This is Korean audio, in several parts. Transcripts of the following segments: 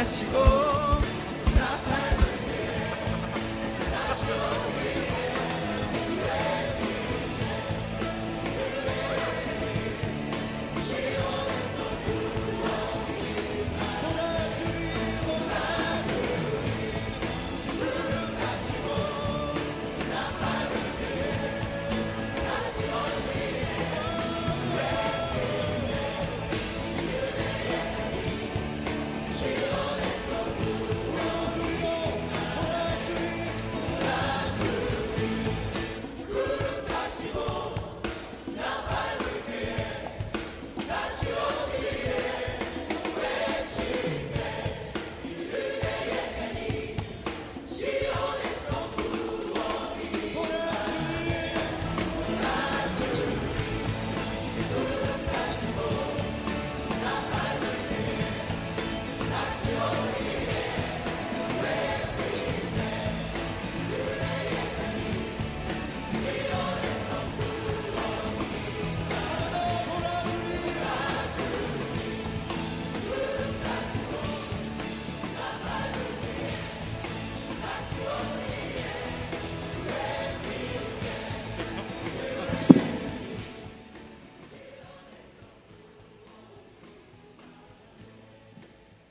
하시고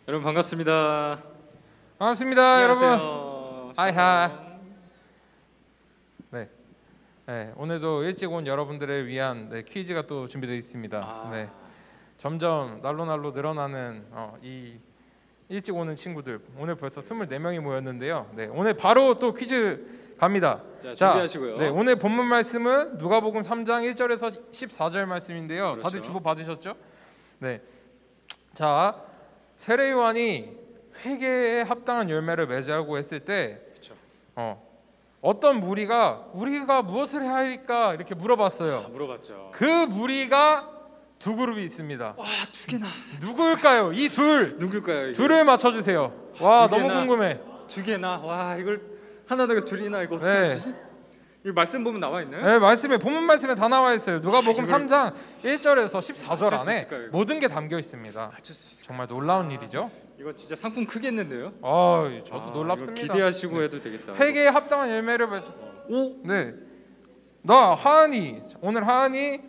여러분 반갑습니다. 반갑습니다, 여러분. 안녕하세요. 하이하이. 네, 오늘도 일찍 온 여러분들을 위한 퀴즈가 또 준비되어 있습니다. 네, 점점 날로 늘어나는 이 일찍 오는 친구들, 오늘 벌써 24명이 모였는데요. 네, 오늘 바로 또 퀴즈 갑니다. 자, 준비하시고요. 네, 오늘 본문 말씀은 누가복음 3장 1절에서 14절 말씀인데요. 그렇죠. 다들 주보 받으셨죠? 네, 자, 세례 요한이 회개에 합당한 열매를 맺으라고 했을 때, 그렇죠. 어떤 무리가 우리가 무엇을 해야 할까 이렇게 물어봤어요. 물어봤죠. 그 무리가 두 그룹이 있습니다. 와, 두 개나. 누구일까요? 이 둘. 누굴까요? 이게? 둘을 맞춰주세요. 와, 두 너무 개나. 궁금해. 두 개나. 와, 이걸 하나 더 둘이나 이거 어떻게 네. 맞추지? 이거 말씀 보면 나와 있나요? 네, 말씀에 본문 말씀에 다 나와 있어요. 누가복음 이걸 3장 1절에서 14절 맞출 수 안에 있을까요, 이거? 모든 게 담겨 있습니다. 맞출 수 있을까요? 정말 놀라운 일이죠. 이거 진짜 상품 크겠는데요? 저도 아, 놀랍습니다. 이거 기대하시고 해도 되겠다. 회개에 합당한 열매를 맺. 오, 네, 나 하은이 오늘 하은이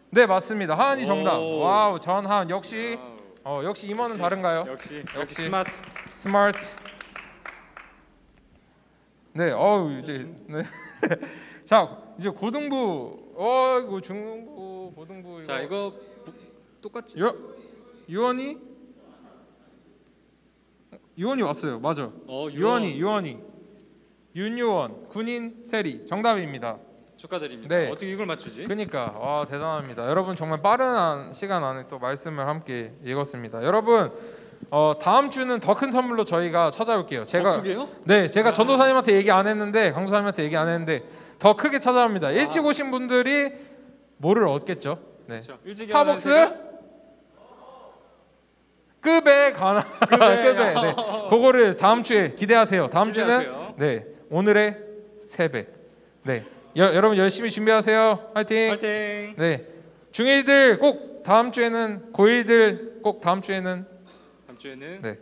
네 맞습니다. 하은이 정답. 오. 와우, 전하은 역시 와우. 역시 임원은 역시, 다른가요? 역시 역시. 스마트. 스마트. 네, 이제 네. 자, 이제 고등부, 이거 중등부, 고등부. 자, 이거 똑같이. 유원이 왔어요. 맞아. 유원이 윤유원 군인 세리 정답입니다. 축하드립니다. 네. 어떻게 이걸 맞추지? 그러니까 와 대단합니다. 여러분 정말 빠른 시간 안에 또 말씀을 함께 읽었습니다. 여러분 다음 주는 더 큰 선물로 저희가 찾아올게요. 더 크게요? 네, 제가 전도사님한테 얘기 안 했는데 강도사님한테 얘기 안 했는데 더 크게 찾아옵니다. 일찍 오신 분들이 뭐를 얻겠죠? 네, 그렇죠. 일찍 스타벅스 급에 관한 급에 네, 그거를 다음 주에 기대하세요. 다음 기대하세요. 주는 네 오늘의 3배. 네, 여러분 열심히 준비하세요. 화이팅. 파이팅. 네, 중1들 꼭 다음 주에는 고1들 꼭 다음 주에는 다음 주에는 네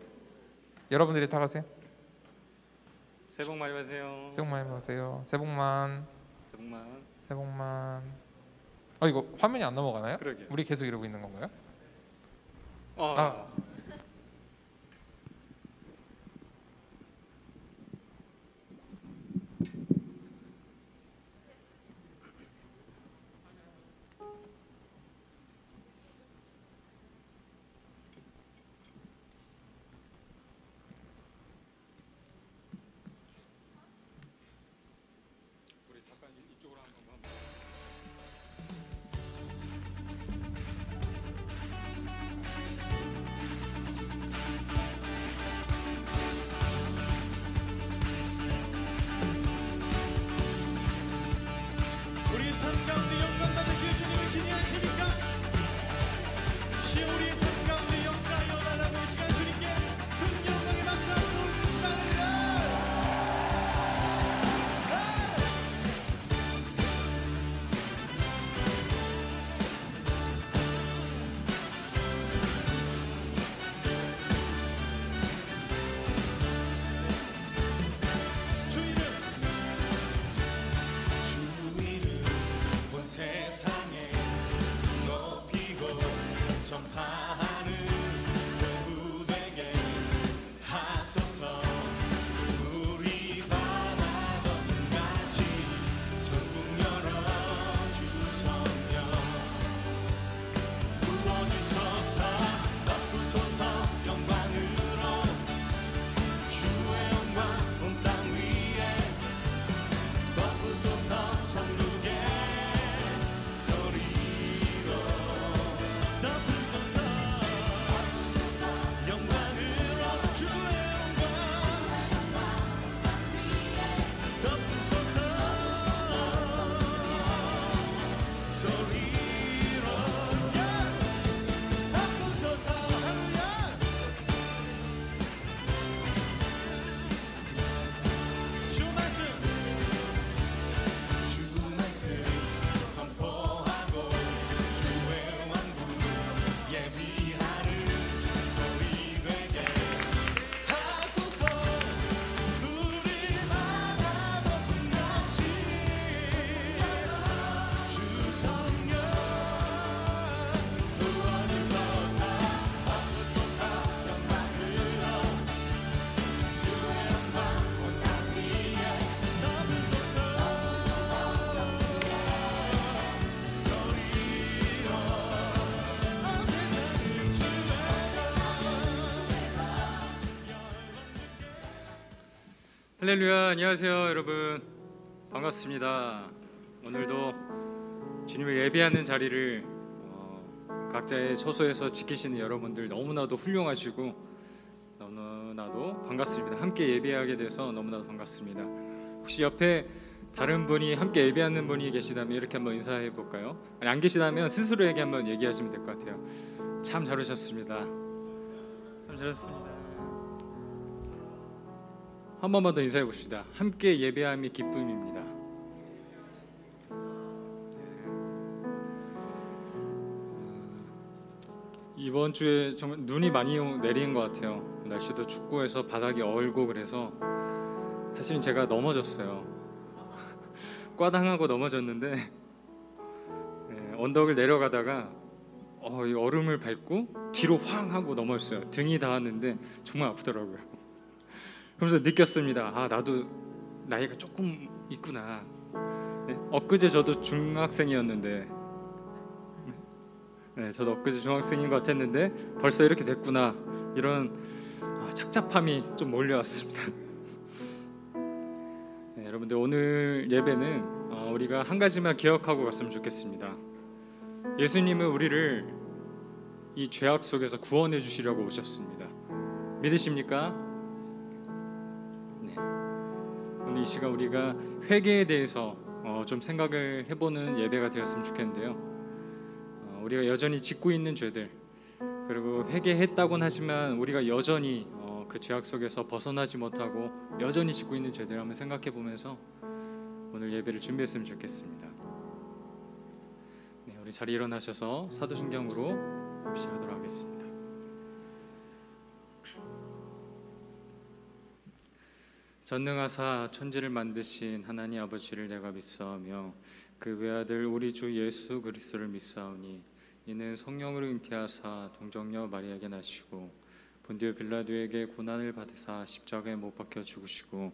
여러분들이 다 가세요. 새해 복 많이 받으세요. 새해 복 많이 받으세요. 새해 복만. 새해 복만. 이거 화면이 안 넘어가나요? 그러게요. 우리 계속 이러고 있는 건가요? 우리 잠깐 이쪽으로 한번. 할렐루야, 안녕하세요 여러분. 반갑습니다. 오늘도 주님을 예배하는 자리를 각자의 처소에서 지키시는 여러분들 너무나도 훌륭하시고 너무나도 반갑습니다. 함께 예배하게 돼서 너무나도 반갑습니다. 혹시 옆에 다른 분이 함께 예배하는 분이 계시다면 이렇게 한번 인사해 볼까요? 아니, 안 계시다면 스스로에게 한번 얘기하시면 될 것 같아요. 참 잘 오셨습니다. 참 잘했습니다. 한 번만 더 인사해 봅시다. 함께 예배함이 기쁨입니다. 이번 주에 정말 눈이 많이 내리는 것 같아요. 날씨도 춥고 해서 바닥이 얼고 그래서 사실은 제가 넘어졌어요. 꽈당하고 넘어졌는데 언덕을 내려가다가 이 얼음을 밟고 뒤로 황 하고 넘어졌어요. 등이 닿았는데 정말 아프더라고요. 그러면서 느꼈습니다. 아, 나도 나이가 조금 있구나. 엊그제 저도 중학생이었는데 저도 엊그제 중학생인 것 같았는데 벌써 이렇게 됐구나. 이런 착잡함이 좀 몰려왔습니다. 여러분들 오늘 예배는 우리가 한 가지만 기억하고 갔으면 좋겠습니다. 예수님은 우리를 이 죄악 속에서 구원해 주시려고 오셨습니다. 믿으십니까? 오늘 이 시간 우리가 회개에 대해서 좀 생각을 해보는 예배가 되었으면 좋겠는데요. 우리가 여전히 짓고 있는 죄들, 그리고 회개했다고는 하지만 우리가 여전히 그 죄악 속에서 벗어나지 못하고 여전히 짓고 있는 죄들 한번 생각해 보면서 오늘 예배를 준비했으면 좋겠습니다. 우리 자리 일어나셔서 사도신경으로 시작하도록 하겠습니다. 전능하사 천지를 만드신 하나님 아버지를 내가 믿사오며 그 외아들 우리 주 예수 그리스도를 믿사오니 이는 성령으로 잉태하사 동정녀 마리아에게 나시고 본디오 빌라도에게 고난을 받으사 십자가에 못 박혀 죽으시고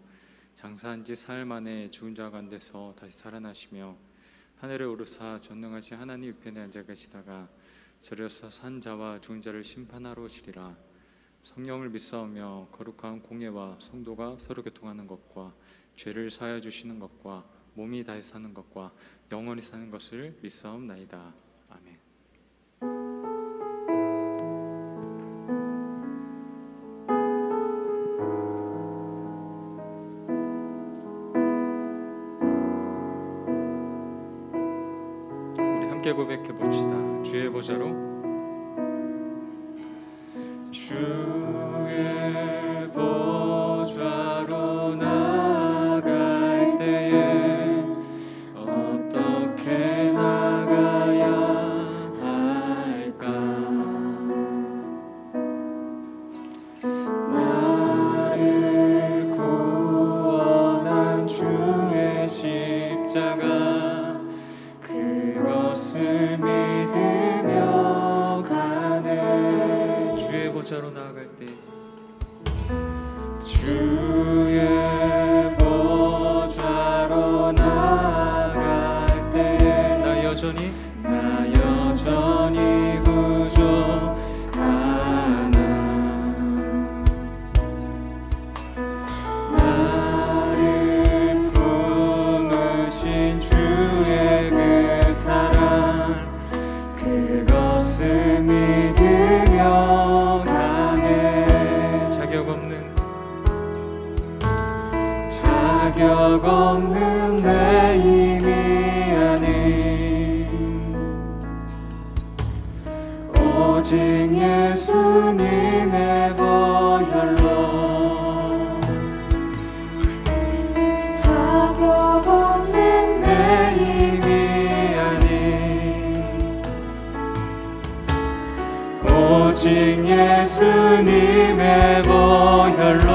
장사한 지 사흘 만에 죽은 자 가운데서 다시 살아나시며 하늘에 오르사 전능하신 하나님 우편에 앉아 계시다가 저려서 산 자와 죽은 자를 심판하러 오시리라. 성령을 믿사오며 거룩한 공예와 성도가 서로 교통하는 것과 죄를 사하여 주시는 것과 몸이 다시 사는 것과 영원히 사는 것을 믿사옵나이다. 아멘. 우리 함께 고백해 봅시다. 주의 보좌로 주의 보좌로 나갈 때에 어떻게 나가야 할까? 나를 구원한 주의 십자가 그것을 믿으며 가네. 보좌로 나아갈 때 주의 보좌로 나아갈 때에 나 여전히 부족하나 나를 품으신 주의 그 사랑 그것을 믿으며 가네 자격 없는 내 힘이 아닌 오직 예수님의 보혈로 자격 없는 내 힘이 아닌 오직 예수님의 보혈로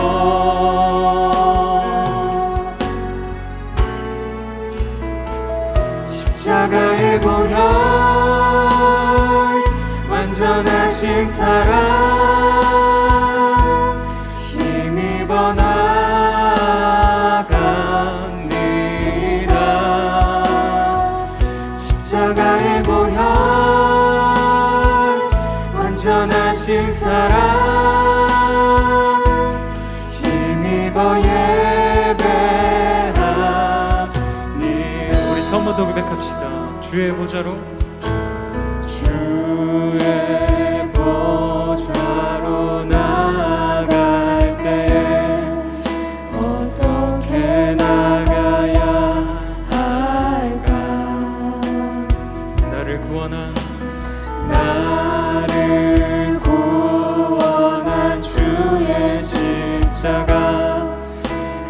십자가의 보혈 완전하신 사랑 힘입어 나갑니다 십자가의 보혈 완전하신 사랑 힘입어 예배합니다 우리 처음부터 고백합시다. 주의 보좌로 나아갈 때에 어떻게 나가야 할까 나를 구원한 주의 십자가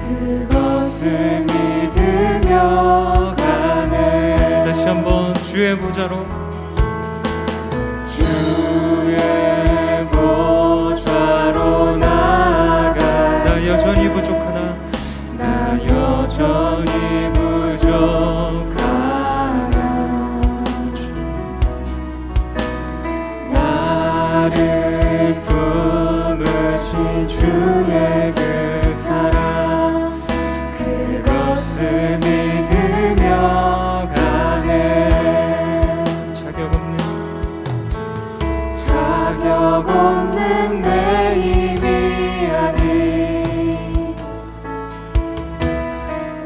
그것을 믿으며 가네 다시 한번 주의 보좌로 나아갈 나 여전히 부족하나 나를 품으신 주의 그 사랑 그것을 믿으며 가네 자격 없는 내 힘이 아닌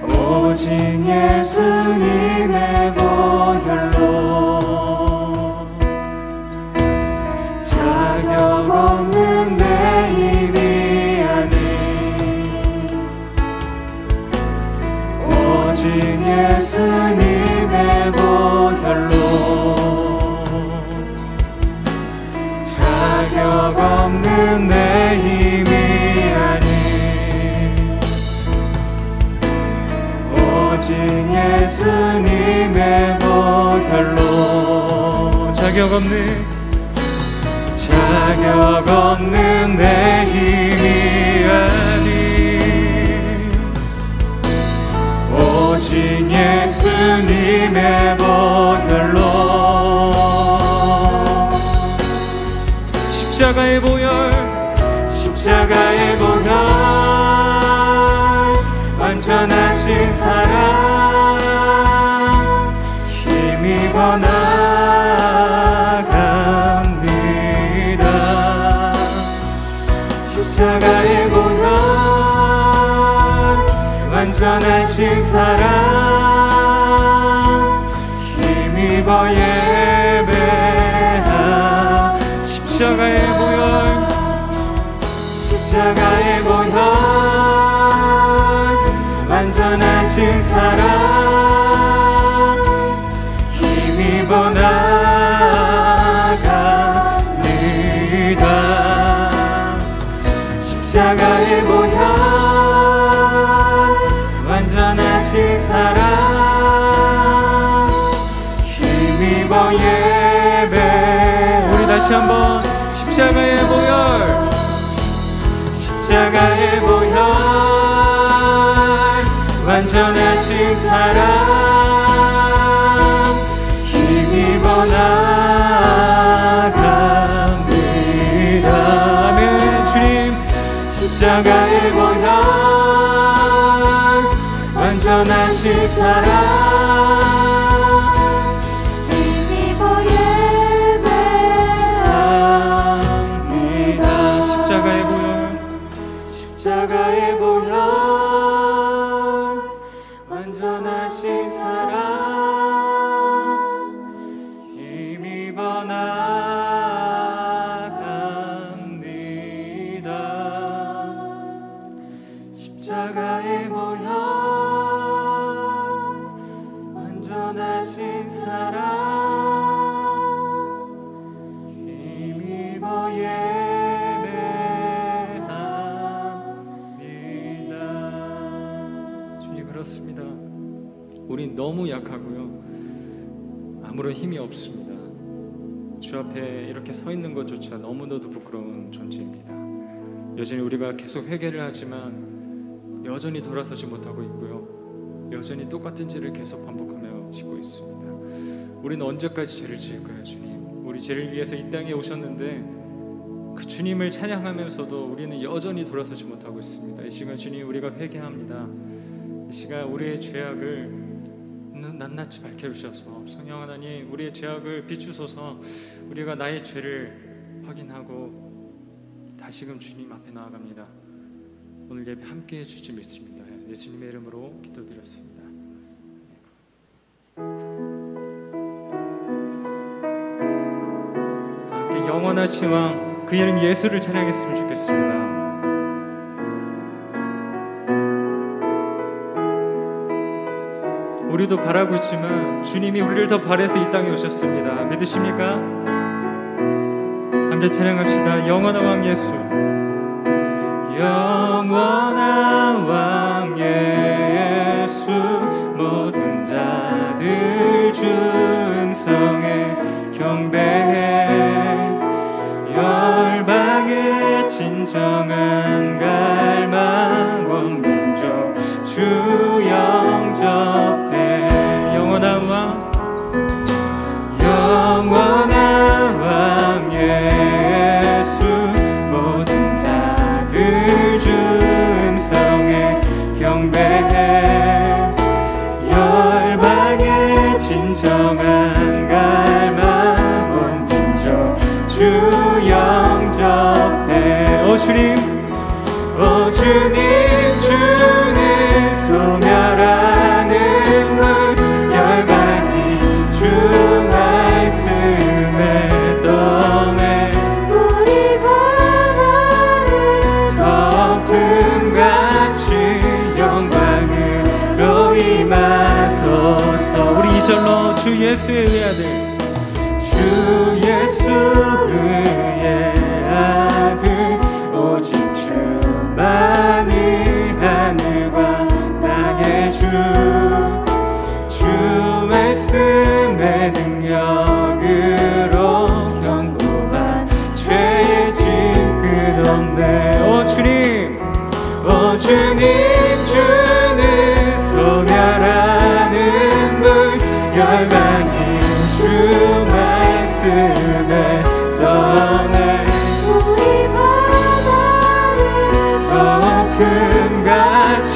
오직 예수님의 보혈로 자격 없는 내 힘이 아닌 오직 예수님의 보혈로 자격 없는 내 힘이 아닌 오직 예수님의 보혈로 자격 없는 내 힘이 아닌 오직 예수님의 보혈로 십자가의 보혈 완전하신 사랑 힘입어 나갑니다 십자가의 보혈 완전하신 사랑 힘입어 예배하 십자가의 보혈 완전하신 사랑 힘입어 나갑니다 십자가의 보혈 완전하신 사랑 힘입어 예배 우리 다시 한번 십자가의 보혈 완전하신 사랑 힘입어 나갑니다 십자가의 보혈 완전하신 사랑 힘입어 예배합니다. 십자가의 보혈 십자가의 보혈 완전하신 사랑 힘입어 나갑니다. 십자가의 보혈 완전하신 사랑 힘입어 예배합니다. 주님, 그렇습니다. 우린 너무 약하고요, 아무런 힘이 없습니다. 주 앞에 이렇게 서 있는 것조차 너무나도 부끄러운 존재입니다. 여전히 우리가 계속 회개를 하지만 여전히 돌아서지 못하고 있고요, 여전히 똑같은 죄를 계속 반복하며 짓고 있습니다. 우리는 언제까지 죄를 지을까요? 주님, 우리 죄를 위해서 이 땅에 오셨는데 그 주님을 찬양하면서도 우리는 여전히 돌아서지 못하고 있습니다. 이 시간 주님, 우리가 회개합니다. 이 시간 우리의 죄악을 낱낱이 밝혀주셔서 성령 하나님, 우리의 죄악을 비추소서. 우리가 나의 죄를 확인하고 다시금 주님 앞에 나아갑니다. 오늘 예배 함께 해주실 줄 믿습니다. 예수님의 이름으로 기도드렸습니다. 함께 영원하신 왕 그 이름 예수를 찬양했으면 좋겠습니다. 우리도 바라고 있지만 주님이 우리를 더 바라서 이 땅에 오셨습니다. 믿으십니까? 함께 찬양합시다. 영원한 왕 예수, 영원한 왕 예수, 모든 자들 주 음성에 경배해. 열방의 진정한 갈망, 온 민족 주 영접해. 영원한 왕, 영원한 왕 예수, 모든 자들 주 음성에 경배해. 열방의 진정한 갈망, 온 민족 주 영접해. 오 주님, 오 주님, 주는 소멸하는 물, 열방이 주 말씀에 떠내. 우리 바다를 덮음같이 영광으로 임하소서. 우리 이절로 주 예수의 의아들, 주 예수의 아들, 오직 주만이 하늘과 땅의 주, 주 말씀의 능력으로 견고한 죄의 진 끝없네. 오 주님, 오 주님, 주는 소멸하는 물, 열방이 주 말씀에 떠내. 우리 바다를 덮음같이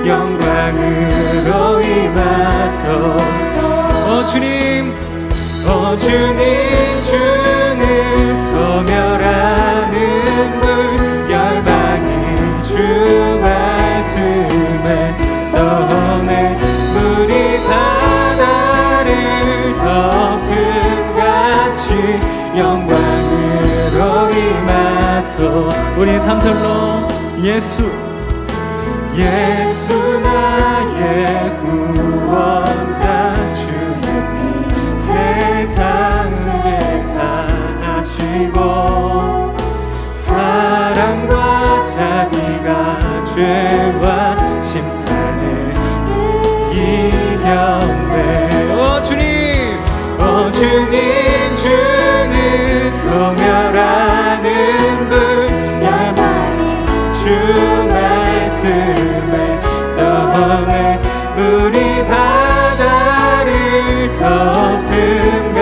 영광으로 임하소서. 오 주님, 오 주님, 주는 소멸하는 물, 열방이 주 말씀에 떠내. 물이 바다를 덮음같이 영광으로 임하소. 우리 3절로 예수, 예수 나의 구원자, 주의 피 세상에 사하시고, 사랑과 자비가 죄와 심판을 이겼네. 오 주님, 오 주님, 주는 소멸하는 불, 열방이 주 말씀에 떠내. 물이 바다를 덮음같이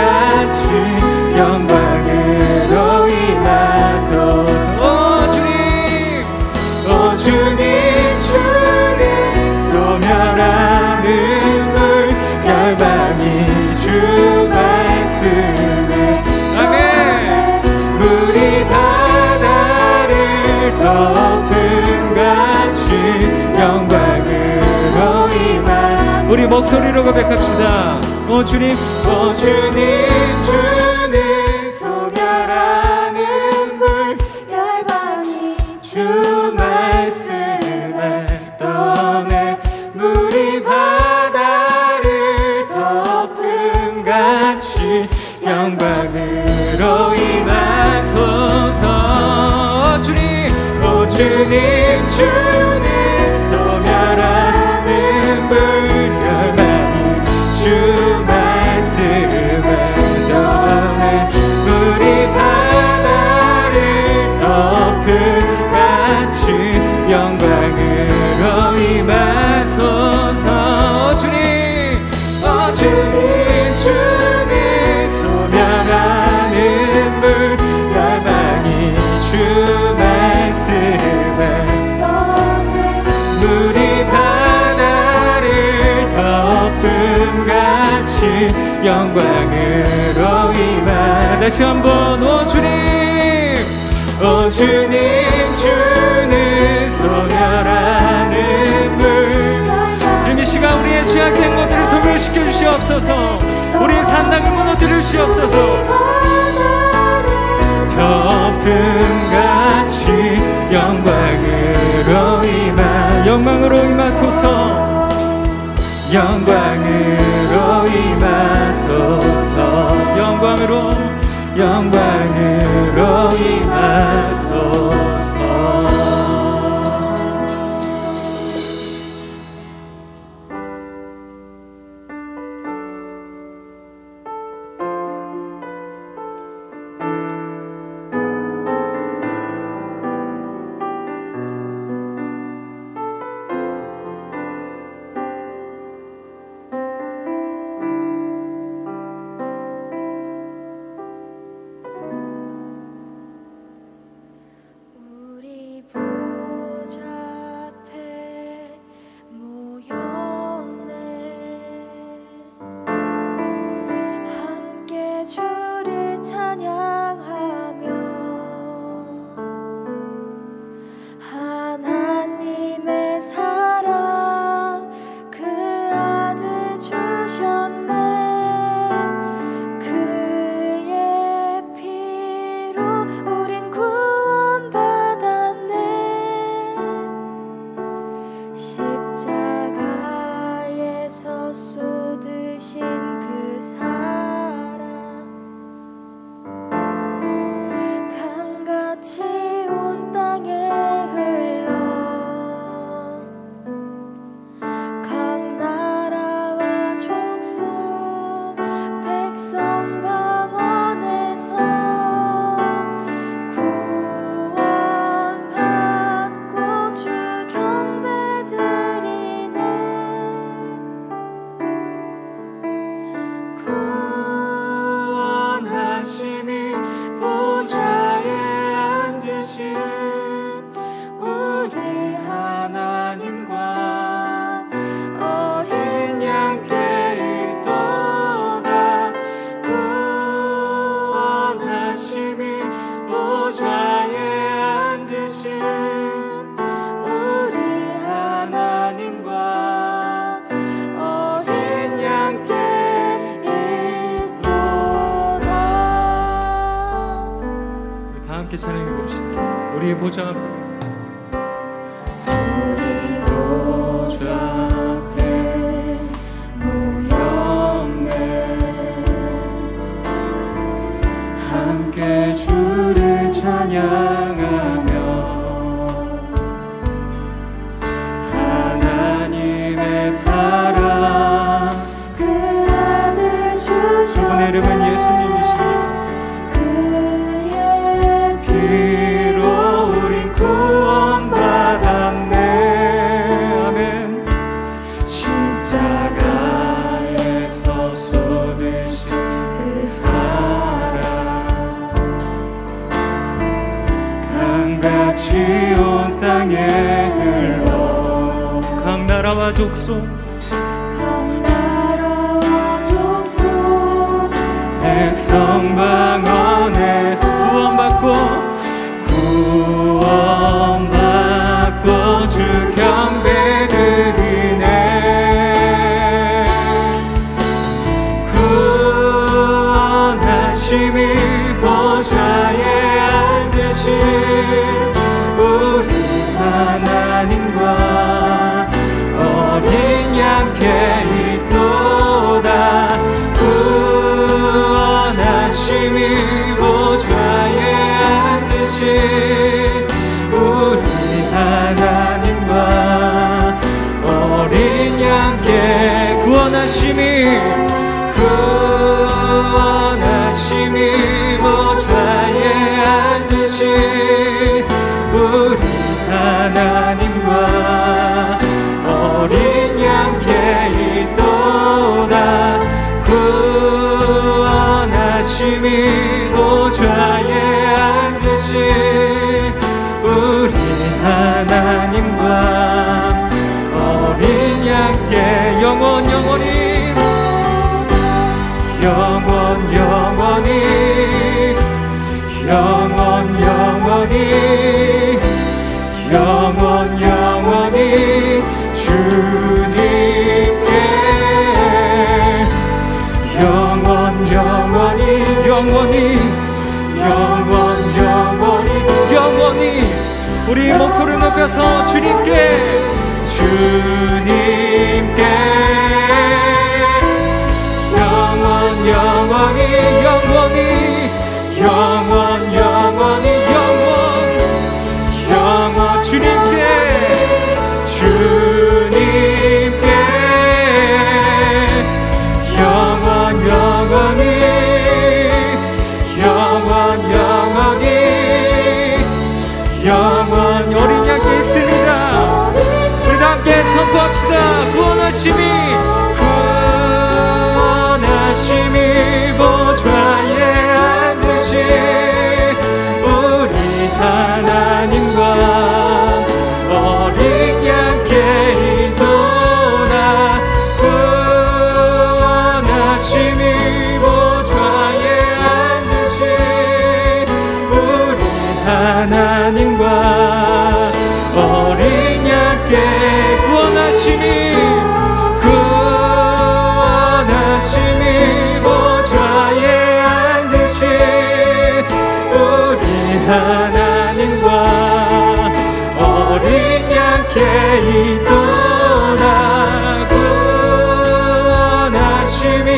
영광으로 임하소서. 오 주님, 오 목소리로 고백합시다. 오 주님, 오 주님, 주는 소멸하는 불, 열방이 주 말씀에 떠내 물이 바다를 덮음같이 영광으로 임하소서. 주님, 오 주님, 주는 소멸하는 불, 열방이 주 말씀에 떠내 물이 바다를 덮음같이 영광으로 임하소서. 주님, 주님, 주는 소멸하는 불, 열방이 주 말씀에 물이 바다를 덮음같이 영광으로 임하. 다시 한번 오 주님, 오 주님, 주는 소멸하는 불. 지금 이 시간 우리의 취약한 것들을 소멸시켜 주시옵소서. 우리의 산당을 무너뜨려 주시옵소서. 덮음같이 영광으로 임하. 영광으로 임하소서. 영광으로 임하소서. 영광으로 임하소서. 함께 찬양해 봅시다. 우리의 보좌 앞에, 우리 보좌 앞에 모였네. 함께 주를 찬양하며 하나님의 사랑 그 아들 주셨네. 그분의 이름은 예수님이십니다. 구원받았네. 아멘. 십자가에서 쏟으신 그 사랑 강같이 온 땅에 흘러 각 나라와 족속 백성 방언에서 구원받고 주 경배 드리네. 하나님과 어린 양께 있도다. 구원하심이 보좌에 앉으신 우리 하나님과 어린 양께 구원하심이 보좌에 앉으신 우리 하나님과 어린 양께 있도다. 구원하심이 보좌에 앉으신 우리 하나님과 어린 양께 영원히 주님께 영원히 우리 목소리 높여서 주님께 영원히 어린 양께 있습니다. 우리 다 함께 선포합시다. 구원하심이 보좌에 앉으신 우리 하나님과 어린 양께 있도다. 구원하심이 보좌에 앉으신 우리 하나님과 어린 양께 구원하심이 보좌에 앉으신 우리 하나님과 어린 양께 있도다. 구원하심이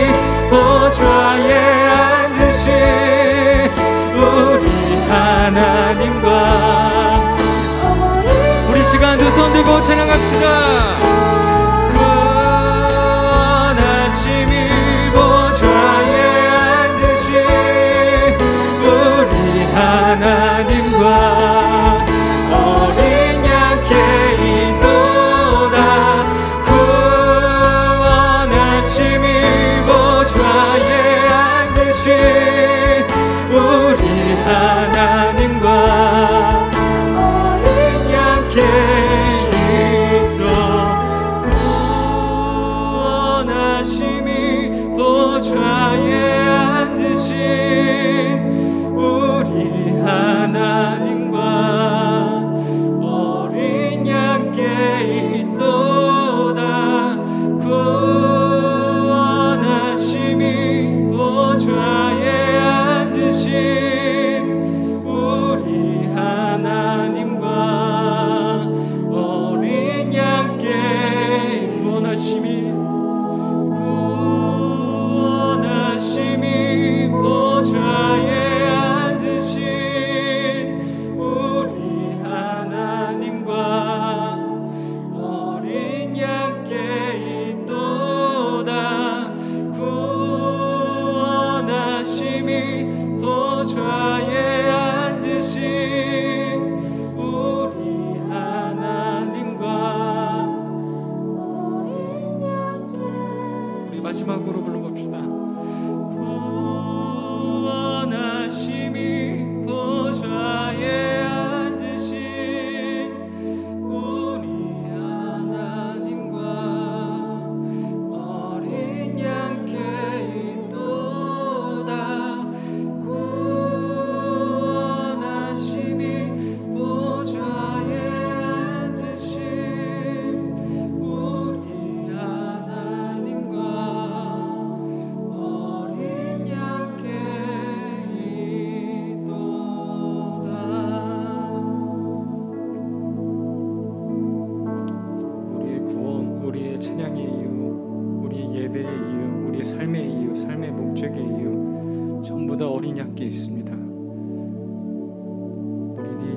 보좌에 앉으신 우리 하나님과 우리 시간 두 손 들고 찬양합시다. 구원하심이 보좌에 앉으신 우리 하나님과 어린 양께 있도다. 구원하심이 보좌에 앉으신 우리 하나님과 어린 양께 있도다.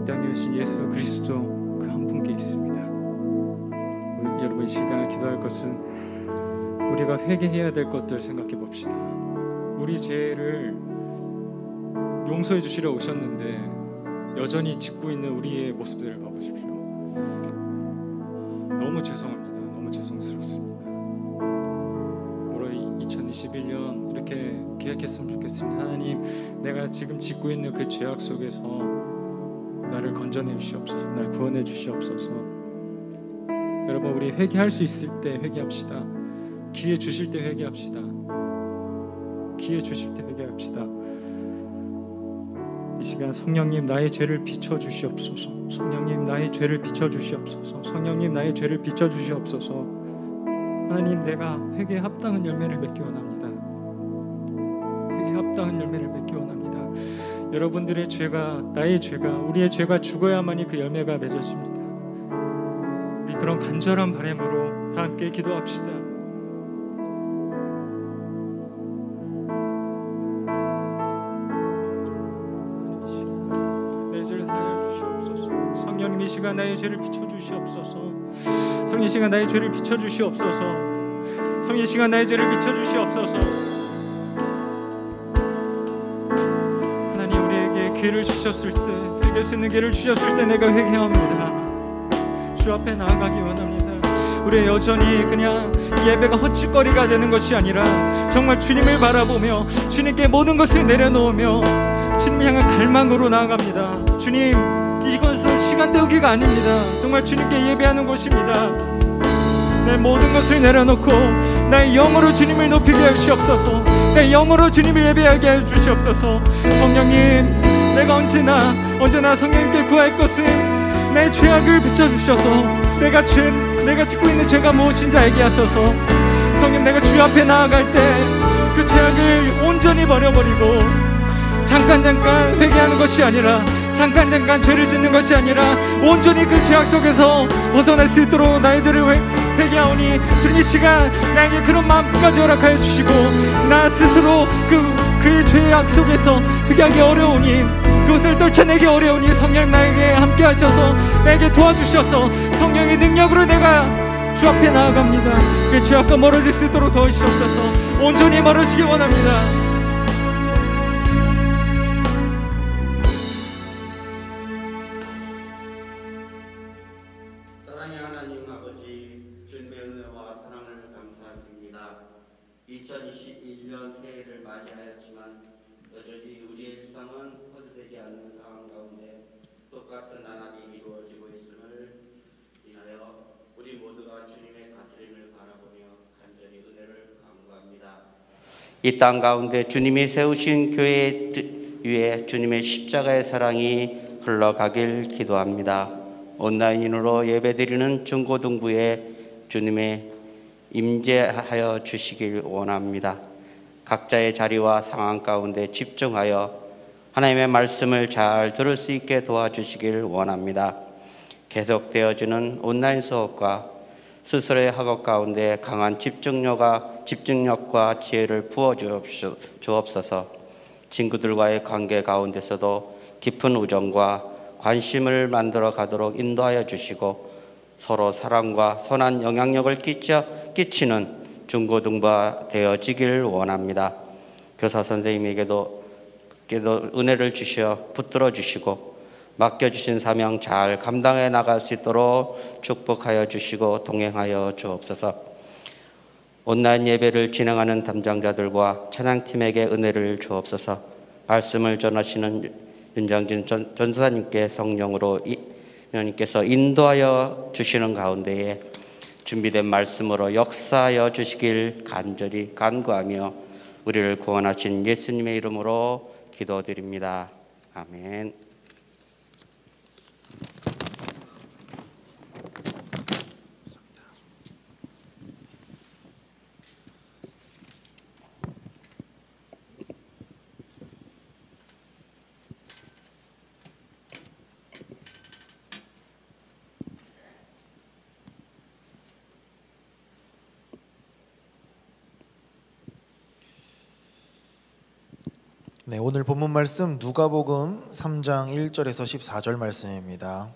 땅에 오신 예수 그리스도 그 한 분께 있습니다. 여러분 이 시간 기도할 것은 우리가 회개해야 될 것들 생각해 봅시다. 우리 죄를 용서해 주시러 오셨는데 여전히 짓고 있는 우리의 모습들을 봐보십시오. 너무 죄송합니다. 너무 죄송스럽습니다. 올해 2021년 이렇게 계획했으면 좋겠습니다. 하나님, 내가 지금 짓고 있는 그 죄악 속에서 나를 건져내 주시옵소서. 날 구원해 주시옵소서. 여러분, 우리 회개할 수 있을 때 회개합시다. 기회 주실 때 회개합시다. 기회 주실 때 회개합시다. 이 시간 성령님 나의 죄를 비춰 주시옵소서. 성령님 나의 죄를 비춰 주시옵소서. 성령님 나의 죄를 비춰 주시옵소서. 하나님, 내가 회개에 합당한 열매를 맺기 원합니다. 회개에 합당한 열매를 맺기 원합니다. 여러분들의 죄가, 나의 죄가, 우리의 죄가 죽어야만이 그 열매가 맺어집니다. 우리 그런 간절한 바람으로 다 함께 기도합시다. 성령님 이 시간 나의 죄를 비춰주시옵소서. 성령 이 시간 나의 죄를 비춰주시옵소서. 성령 이 시간 나의 죄를 비춰주시옵소서. 하나님, 우리에게 기회를 주셨을 때, 회개할 수 있는 기회를 주셨을 때 내가 회개합니다. 주 앞에 나아가기 원합니다. 우리 여전히 그냥 예배가 헛짓거리가 되는 것이 아니라 정말 주님을 바라보며 주님께 모든 것을 내려놓으며 주님을 향한 갈망으로 나아갑니다. 주님, 이것은 시간 때우기가 아닙니다. 정말 주님께 예배하는 곳입니다. 내 모든 것을 내려놓고 나의 영으로 주님을 높이게 해 주시옵소서. 내 영으로 주님을 예배하게 해 주시옵소서. 성령님, 내가 언제나 성령님께 구할 것은 내 죄악을 비춰주셔서 내가 짓고 있는 죄가 무엇인지 알게 하셔서, 성령, 내가 주 앞에 나아갈 때 그 죄악을 온전히 버려버리고 잠깐 회개하는 것이 아니라, 잠깐 죄를 짓는 것이 아니라 온전히 그 죄악 속에서 벗어날 수 있도록 나의 죄를 회개하오니, 주님 이 시간 나에게 그런 마음까지 허락하여 주시고, 나 스스로 그의 죄악 속에서 회개하기 어려우니, 그것을 떨쳐내기 어려우니 성령 나에게 함께 하셔서 나에게 도와주셔서 성령의 능력으로 내가 주 앞에 나아갑니다. 그 죄악과 멀어질 수 있도록 도와주시옵소서. 온전히 멀어지기 원합니다. 사랑의 하나님 아버지, 주님의 은혜와 사랑을 감사드립니다. 2021년 새해를 맞이하였지만 여전히 우리의 일상은 호전되지 않는 상황 가운데 똑같은 나날이 이루어지고 있음을 인하여 우리 모두가 주님의 다스림을 바라보며 간절히 은혜를 간구합니다. 이 땅 가운데 주님이 세우신 교회 위에 주님의 십자가의 사랑이 흘러가길 기도합니다. 온라인으로 예배드리는 중고등부에 주님의 임재하여 주시길 원합니다. 각자의 자리와 상황 가운데 집중하여 하나님의 말씀을 잘 들을 수 있게 도와주시길 원합니다. 계속되어지는 온라인 수업과 스스로의 학업 가운데 강한 집중력과 지혜를 부어주옵소서. 친구들과의 관계 가운데서도 깊은 우정과 관심을 만들어 가도록 인도하여 주시고, 서로 사랑과 선한 영향력을 끼치는 중고등부가 되어지길 원합니다. 교사 선생님에게도 은혜를 주시어 붙들어 주시고 맡겨주신 사명 잘 감당해 나갈 수 있도록 축복하여 주시고 동행하여 주옵소서. 온라인 예배를 진행하는 담당자들과 찬양팀에게 은혜를 주옵소서. 말씀을 전하시는 윤장진 전사님께 성령으로 하나님께서 인도하여 주시는 가운데에 준비된 말씀으로 역사하여 주시길 간절히 간구하며 우리를 구원하신 예수님의 이름으로 기도드립니다. 아멘. 네, 오늘 본문 말씀 누가복음 3장 1절에서 14절 말씀입니다.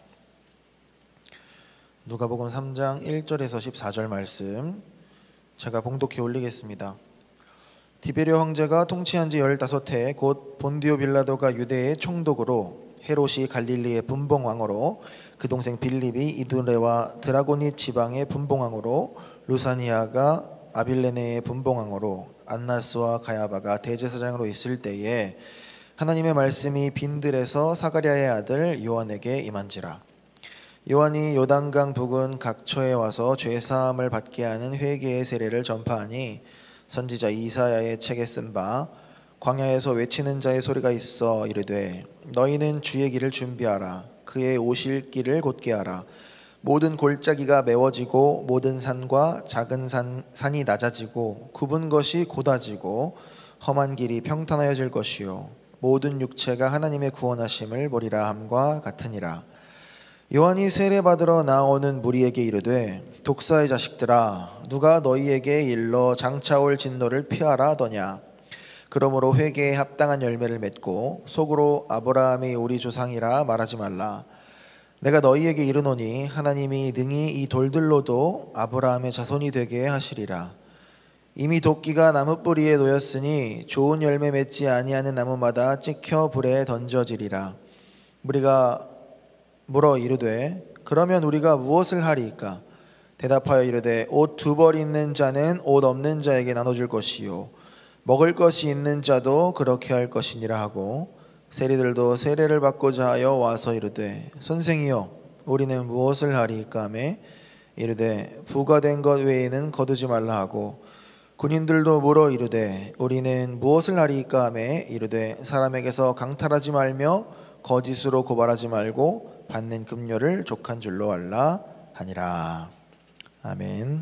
누가복음 3장 1절에서 14절 말씀 제가 봉독해 올리겠습니다. 디베레 황제가 통치한 지 15해 곧 본디오 빌라도가 유대의 총독으로 헤롯이 갈릴리의 분봉왕으로 그 동생 빌립이 이두레와 드라고니 지방의 분봉왕으로 루사니아가 아빌레네의 분봉왕으로 안나스와 가야바가 대제사장으로 있을 때에 하나님의 말씀이 빈들에서 사가랴의 아들 요한에게 임한지라. 요한이 요단강 북은 각처에 와서 죄사함을 받게 하는 회개의 세례를 전파하니 선지자 이사야의 책에 쓴 바 광야에서 외치는 자의 소리가 있어 이르되 너희는 주의 길을 준비하라. 그의 오실 길을 곧게 하라. 모든 골짜기가 메워지고 모든 산과 작은 산이 낮아지고 굽은 것이 곧아지고 험한 길이 평탄하여질 것이요 모든 육체가 하나님의 구원하심을 보리라 함과 같으니라. 요한이 세례받으러 나오는 무리에게 이르되 독사의 자식들아 누가 너희에게 일러 장차올 진노를 피하라 하더냐. 그러므로 회개에 합당한 열매를 맺고 속으로 아브라함이 우리 조상이라 말하지 말라. 내가 너희에게 이르노니 하나님이 능히 이 돌들로도 아브라함의 자손이 되게 하시리라. 이미 도끼가 나무 뿌리에 놓였으니 좋은 열매 맺지 아니하는 나무마다 찍혀 불에 던져지리라. 무리가 물어 이르되 그러면 우리가 무엇을 하리이까? 대답하여 이르되 옷 2벌 있는 자는 옷 없는 자에게 나눠줄 것이요 먹을 것이 있는 자도 그렇게 할 것이니라 하고 세리들도 세례를 받고자 하여 와서 이르되 선생이여 우리는 무엇을 하리이까 하매 이르되 부과된 것 외에는 거두지 말라 하고 군인들도 물어 이르되 우리는 무엇을 하리이까 하매 이르되 사람에게서 강탈하지 말며 거짓으로 고발하지 말고 받는 급료를 족한 줄로 알라 하니라. 아멘.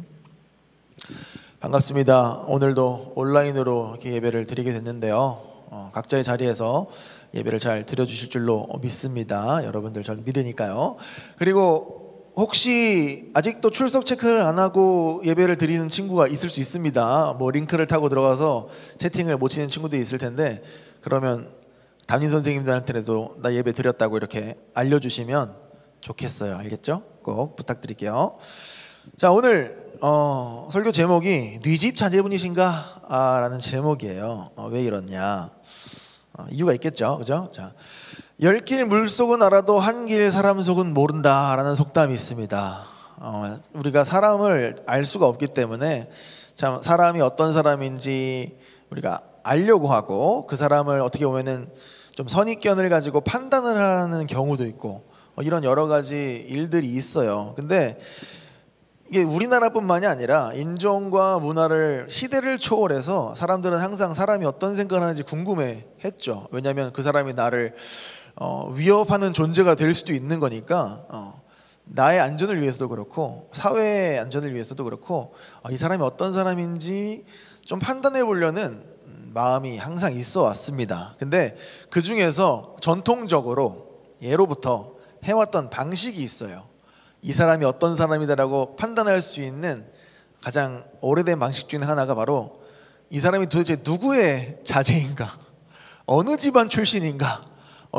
반갑습니다. 오늘도 온라인으로 이렇게 예배를 드리게 됐는데요. 각자의 자리에서 예배를 잘 드려주실 줄로 믿습니다. 여러분들 저는 믿으니까요. 그리고 혹시 아직도 출석 체크를 안 하고 예배를 드리는 친구가 있을 수 있습니다. 뭐 링크를 타고 들어가서 채팅을 못 치는 친구들이 있을 텐데 그러면 담임 선생님들한테도 나 예배 드렸다고 이렇게 알려주시면 좋겠어요. 알겠죠? 꼭 부탁드릴게요. 자, 오늘 설교 제목이 네 집 자제분이신가? 라는 제목이에요. 왜 이러냐? 이유가 있겠죠, 그죠? 자, 10길 물속은 알아도 한 길 사람 속은 모른다라는 속담이 있습니다. 우리가 사람을 알 수가 없기 때문에 참 사람이 어떤 사람인지 우리가 알려고 하고 그 사람을 어떻게 보면은 좀 선입견을 가지고 판단을 하는 경우도 있고 이런 여러 가지 일들이 있어요. 근데 이게 우리나라뿐만이 아니라 인종과 문화를 시대를 초월해서 사람들은 항상 사람이 어떤 생각을 하는지 궁금해했죠. 왜냐하면 그 사람이 나를 위협하는 존재가 될 수도 있는 거니까 나의 안전을 위해서도 그렇고 사회의 안전을 위해서도 그렇고 이 사람이 어떤 사람인지 좀 판단해 보려는 마음이 항상 있어 왔습니다. 근데 그 중에서 전통적으로 예로부터 해왔던 방식이 있어요. 이 사람이 어떤 사람이다라고 판단할 수 있는 가장 오래된 방식 중에 하나가 바로 이 사람이 도대체 누구의 자제인가, 어느 집안 출신인가,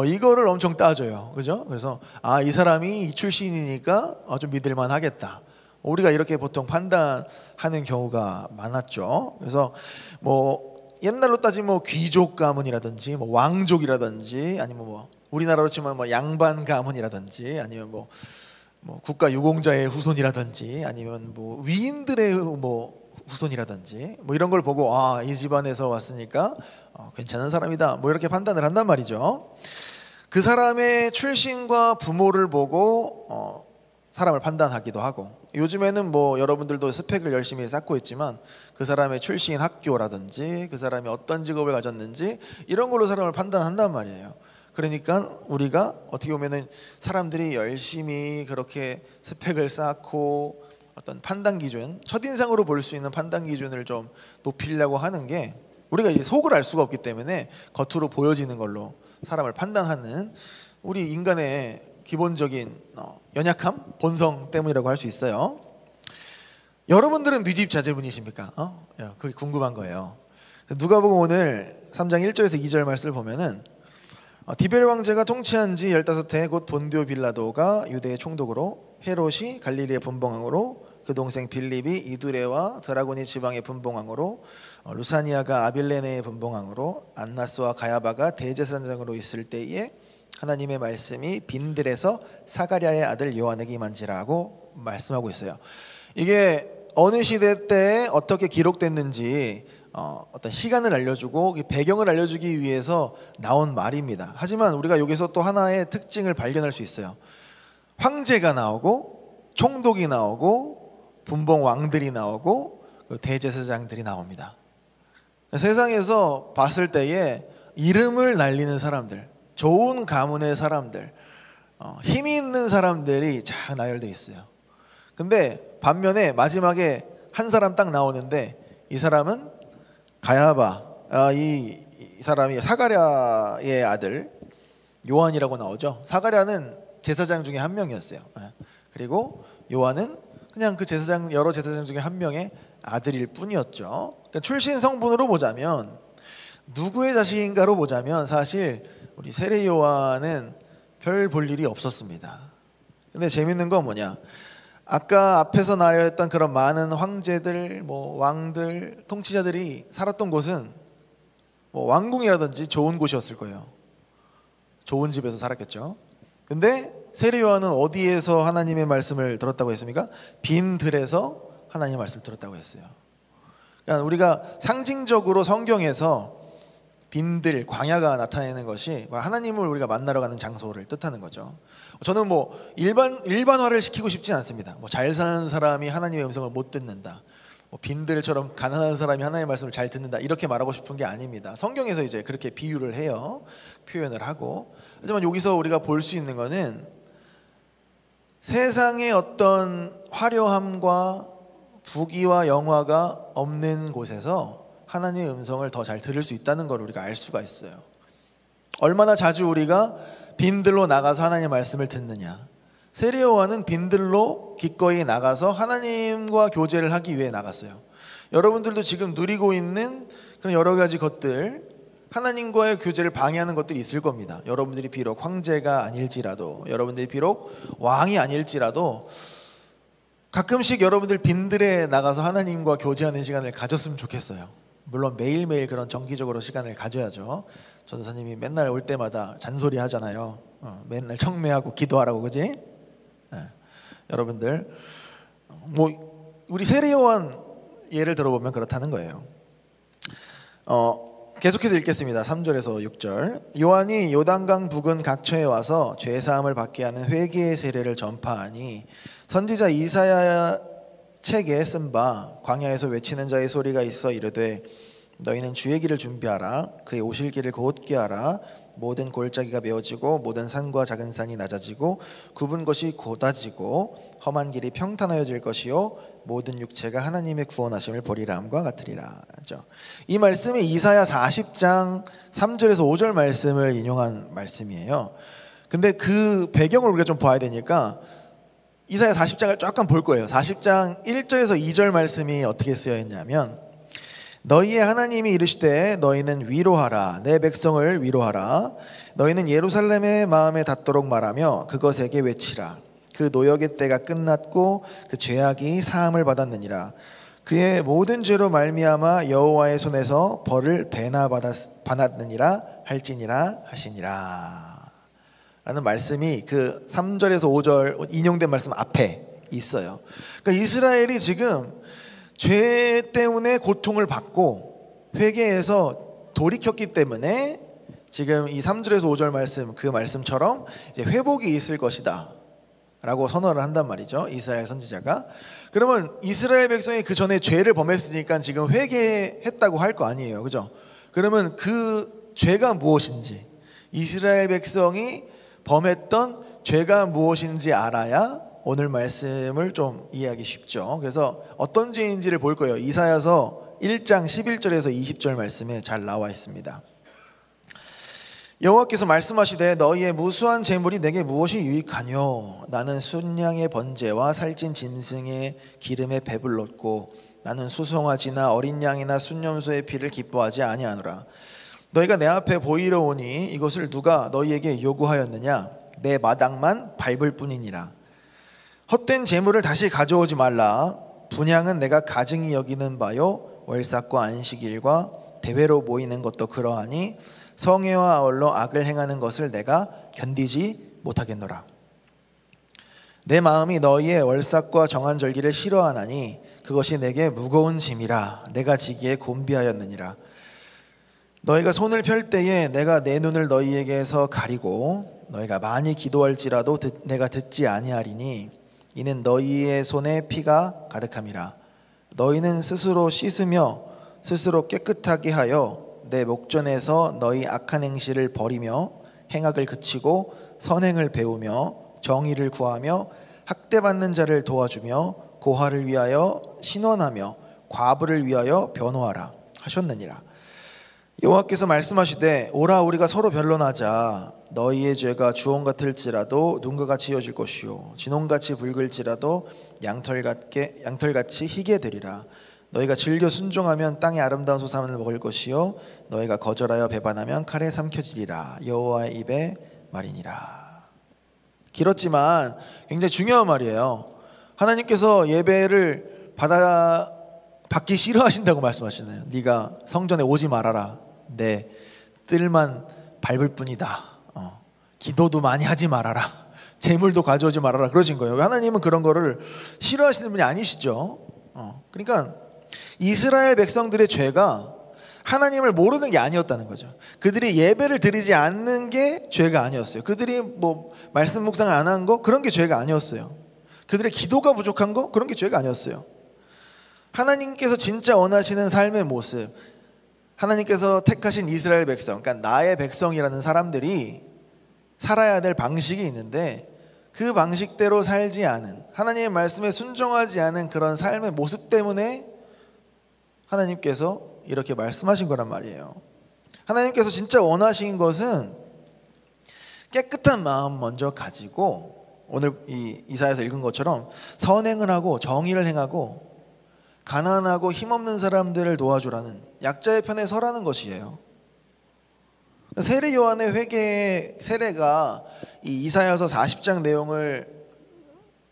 이거를 엄청 따져요. 그죠? 그래서 이 사람이 이 출신이니까 좀 믿을만 하겠다. 우리가 이렇게 보통 판단하는 경우가 많았죠. 그래서 뭐 옛날로 따지면 귀족 가문이라든지 뭐 왕족이라든지 아니면 뭐 우리나라로 치면 뭐 양반 가문이라든지 아니면 뭐 국가 유공자의 후손이라든지 아니면 뭐 위인들의 뭐 후손이라든지 뭐 이런 걸 보고 이 집안에서 왔으니까 괜찮은 사람이다 뭐 이렇게 판단을 한단 말이죠. 그 사람의 출신과 부모를 보고 사람을 판단하기도 하고 요즘에는 뭐 여러분들도 스펙을 열심히 쌓고 있지만 그 사람의 출신 학교라든지 그 사람이 어떤 직업을 가졌는지 이런 걸로 사람을 판단한단 말이에요. 그러니까 우리가 어떻게 보면은 사람들이 열심히 그렇게 스펙을 쌓고 어떤 판단 기준, 첫인상으로 볼 수 있는 판단 기준을 좀 높이려고 하는 게 우리가 이제 속을 알 수가 없기 때문에 겉으로 보여지는 걸로 사람을 판단하는 우리 인간의 기본적인 연약함, 본성 때문이라고 할 수 있어요. 여러분들은 네 집 자제분이십니까? 그게 궁금한 거예요. 누가복음 오늘 3장 1절에서 2절 말씀을 보면은 디베르 왕제가 통치한 지 15해 곧 본디오 빌라도가 유대의 총독으로 헤롯이 갈릴리의 분봉왕으로 그 동생 빌립이 이두레와 드라고니 지방의 분봉왕으로 루사니아가 아빌레네의 분봉왕으로 안나스와 가야바가 대제사장으로 있을 때에 하나님의 말씀이 빈들에서 사가랴의 아들 요한에게 임한지라고 말씀하고 있어요. 이게 어느 시대 때 어떻게 기록됐는지 어떤 시간을 알려주고 배경을 알려주기 위해서 나온 말입니다. 하지만 우리가 여기서 또 하나의 특징을 발견할 수 있어요. 황제가 나오고 총독이 나오고 분봉 왕들이 나오고 대제사장들이 나옵니다. 세상에서 봤을 때에 이름을 날리는 사람들, 좋은 가문의 사람들, 힘이 있는 사람들이 쫙 나열되어 있어요. 근데 반면에 마지막에 한 사람 딱 나오는데 이 사람은 가야바, 이 사람이 사가랴의 아들 요한이라고 나오죠. 사가랴는 제사장 중에 한 명이었어요. 그리고 요한은 그냥 그 제사장, 여러 제사장 중에 한 명의 아들일 뿐이었죠. 그러니까 출신 성분으로 보자면 누구의 자식인가로 보자면 사실 우리 세례 요한은 별 볼 일이 없었습니다. 근데 재밌는 건 뭐냐? 아까 앞에서 나열했던 그런 많은 황제들, 왕들, 통치자들이 살았던 곳은 왕궁이라든지 좋은 곳이었을 거예요. 좋은 집에서 살았겠죠. 근데 세례 요한은 어디에서 하나님의 말씀을 들었다고 했습니까? 빈 들에서 하나님의 말씀을 들었다고 했어요. 그러니까 우리가 상징적으로 성경에서 빈들, 광야가 나타내는 것이 하나님을 우리가 만나러 가는 장소를 뜻하는 거죠. 저는 일반화를 시키고 싶진 않습니다. 잘 사는 사람이 하나님의 음성을 못 듣는다, 빈들처럼 가난한 사람이 하나님의 말씀을 잘 듣는다, 이렇게 말하고 싶은 게 아닙니다. 성경에서 이제 그렇게 비유를 해요. 표현을 하고. 하지만 여기서 우리가 볼 수 있는 거는 세상의 어떤 화려함과 부귀와 영화가 없는 곳에서 하나님의 음성을 더 잘 들을 수 있다는 걸 우리가 알 수가 있어요. 얼마나 자주 우리가 빈들로 나가서 하나님의 말씀을 듣느냐. 세례 요한은 빈들로 기꺼이 나가서 하나님과 교제를 하기 위해 나갔어요. 여러분들도 지금 누리고 있는 그런 여러 가지 것들, 하나님과의 교제를 방해하는 것들이 있을 겁니다. 여러분들이 비록 황제가 아닐지라도, 여러분들이 비록 왕이 아닐지라도 가끔씩 여러분들 빈들에 나가서 하나님과 교제하는 시간을 가졌으면 좋겠어요. 물론 매일매일 그런 정기적으로 시간을 가져야죠. 전도사님이 맨날 올 때마다 잔소리 하잖아요. 맨날 청매하고 기도하라고, 그지? 여러분들 우리 세례 요한 예를 들어보면 그렇다는 거예요. 계속해서 읽겠습니다. 3절에서 6절. 요한이 요단강 부근 각처에 와서 죄사함을 받게 하는 회개의 세례를 전파하니 선지자 이사야 책에 쓴 바 광야에서 외치는 자의 소리가 있어 이르되 너희는 주의 길을 준비하라. 그의 오실 길을 곧게 하라. 모든 골짜기가 메어지고 모든 산과 작은 산이 낮아지고 굽은 것이 곧아지고 험한 길이 평탄하여질 것이요 모든 육체가 하나님의 구원하심을 보리라 함과 같으리라. 이 말씀이 이사야 40장 3절에서 5절 말씀을 인용한 말씀이에요. 근데 그 배경을 우리가 좀 봐야 되니까 이사야 40장을 조금 볼 거예요. 40장 1절에서 2절 말씀이 어떻게 쓰여 있냐면 너희의 하나님이 이르시되 너희는 위로하라. 내 백성을 위로하라. 너희는 예루살렘의 마음에 닿도록 말하며 그것에게 외치라. 그 노역의 때가 끝났고 그 죄악이 사함을 받았느니라. 그의 모든 죄로 말미암아 여호와의 손에서 벌을 배나 받았느니라 할지니라 하시니라. 라는 말씀이 그 3절에서 5절 인용된 말씀 앞에 있어요. 그러니까 이스라엘이 지금 죄 때문에 고통을 받고 회개해서 돌이켰기 때문에 지금 이 3절에서 5절 말씀, 그 말씀처럼 이제 회복이 있을 것이다 라고 선언을 한단 말이죠. 이스라엘 선지자가. 그러면 이스라엘 백성이 그 전에 죄를 범했으니까 지금 회개했다고 할 거 아니에요, 그죠? 그러면 그 죄가 무엇인지, 이스라엘 백성이 범했던 죄가 무엇인지 알아야 오늘 말씀을 좀 이해하기 쉽죠. 그래서 어떤 죄인지를 볼 거예요. 이사야서 1장 11절에서 20절 말씀에 잘 나와 있습니다. 여호와께서 말씀하시되 너희의 무수한 재물이 내게 무엇이 유익하뇨? 나는 순양의 번제와 살찐 짐승의 기름에 배불렀고 나는 수송아지나 어린 양이나 순념소의 피를 기뻐하지 아니하노라. 너희가 내 앞에 보이러 오니 이것을 누가 너희에게 요구하였느냐? 내 마당만 밟을 뿐이니라. 헛된 재물을 다시 가져오지 말라. 분향은 내가 가증히 여기는 바요 월삭과 안식일과 대회로 모이는 것도 그러하니 성회와 아울러 악을 행하는 것을 내가 견디지 못하겠노라. 내 마음이 너희의 월삭과 정한 절기를 싫어하나니 그것이 내게 무거운 짐이라 내가 지기에 곤비하였느니라. 너희가 손을 펼 때에 내가 내 눈을 너희에게서 가리고 너희가 많이 기도할지라도 내가 듣지 아니하리니 이는 너희의 손에 피가 가득함이라. 너희는 스스로 씻으며 스스로 깨끗하게 하여 내 목전에서 너희 악한 행실을 버리며 행악을 그치고 선행을 배우며 정의를 구하며 학대받는 자를 도와주며 고아를 위하여 신원하며 과부를 위하여 변호하라 하셨느니라. 여호와께서 말씀하시되 오라 우리가 서로 변론하자. 너희의 죄가 주홍 같을지라도 눈과 같이 이어질 것이요 진홍같이 붉을지라도 양털같이 희게 되리라. 너희가 즐겨 순종하면 땅의 아름다운 소산을 먹을 것이요 너희가 거절하여 배반하면 칼에 삼켜지리라. 여호와의 입의 말이니라. 길었지만 굉장히 중요한 말이에요. 하나님께서 예배를 받기 싫어하신다고 말씀하시나요? 네가 성전에 오지 말아라. 내 뜰만 밟을 뿐이다. 기도도 많이 하지 말아라. 재물도 가져오지 말아라. 그러신 거예요. 하나님은 그런 거를 싫어하시는 분이 아니시죠. 그러니까 이스라엘 백성들의 죄가 하나님을 모르는 게 아니었다는 거죠. 그들이 예배를 드리지 않는 게 죄가 아니었어요. 그들이 뭐 말씀 묵상을 안 한 거 그런 게 죄가 아니었어요. 그들의 기도가 부족한 거 그런 게 죄가 아니었어요. 하나님께서 진짜 원하시는 삶의 모습, 하나님께서 택하신 이스라엘 백성, 그러니까 나의 백성이라는 사람들이 살아야 될 방식이 있는데 그 방식대로 살지 않은, 하나님의 말씀에 순종하지 않은 그런 삶의 모습 때문에 하나님께서 이렇게 말씀하신 거란 말이에요. 하나님께서 진짜 원하신 것은 깨끗한 마음 먼저 가지고 오늘 이 이사야에서 읽은 것처럼 선행을 하고 정의를 행하고 가난하고 힘없는 사람들을 도와주라는, 약자의 편에 서라는 것이에요. 세례 요한의 회개의 세례가 이 이사야서 40장 내용을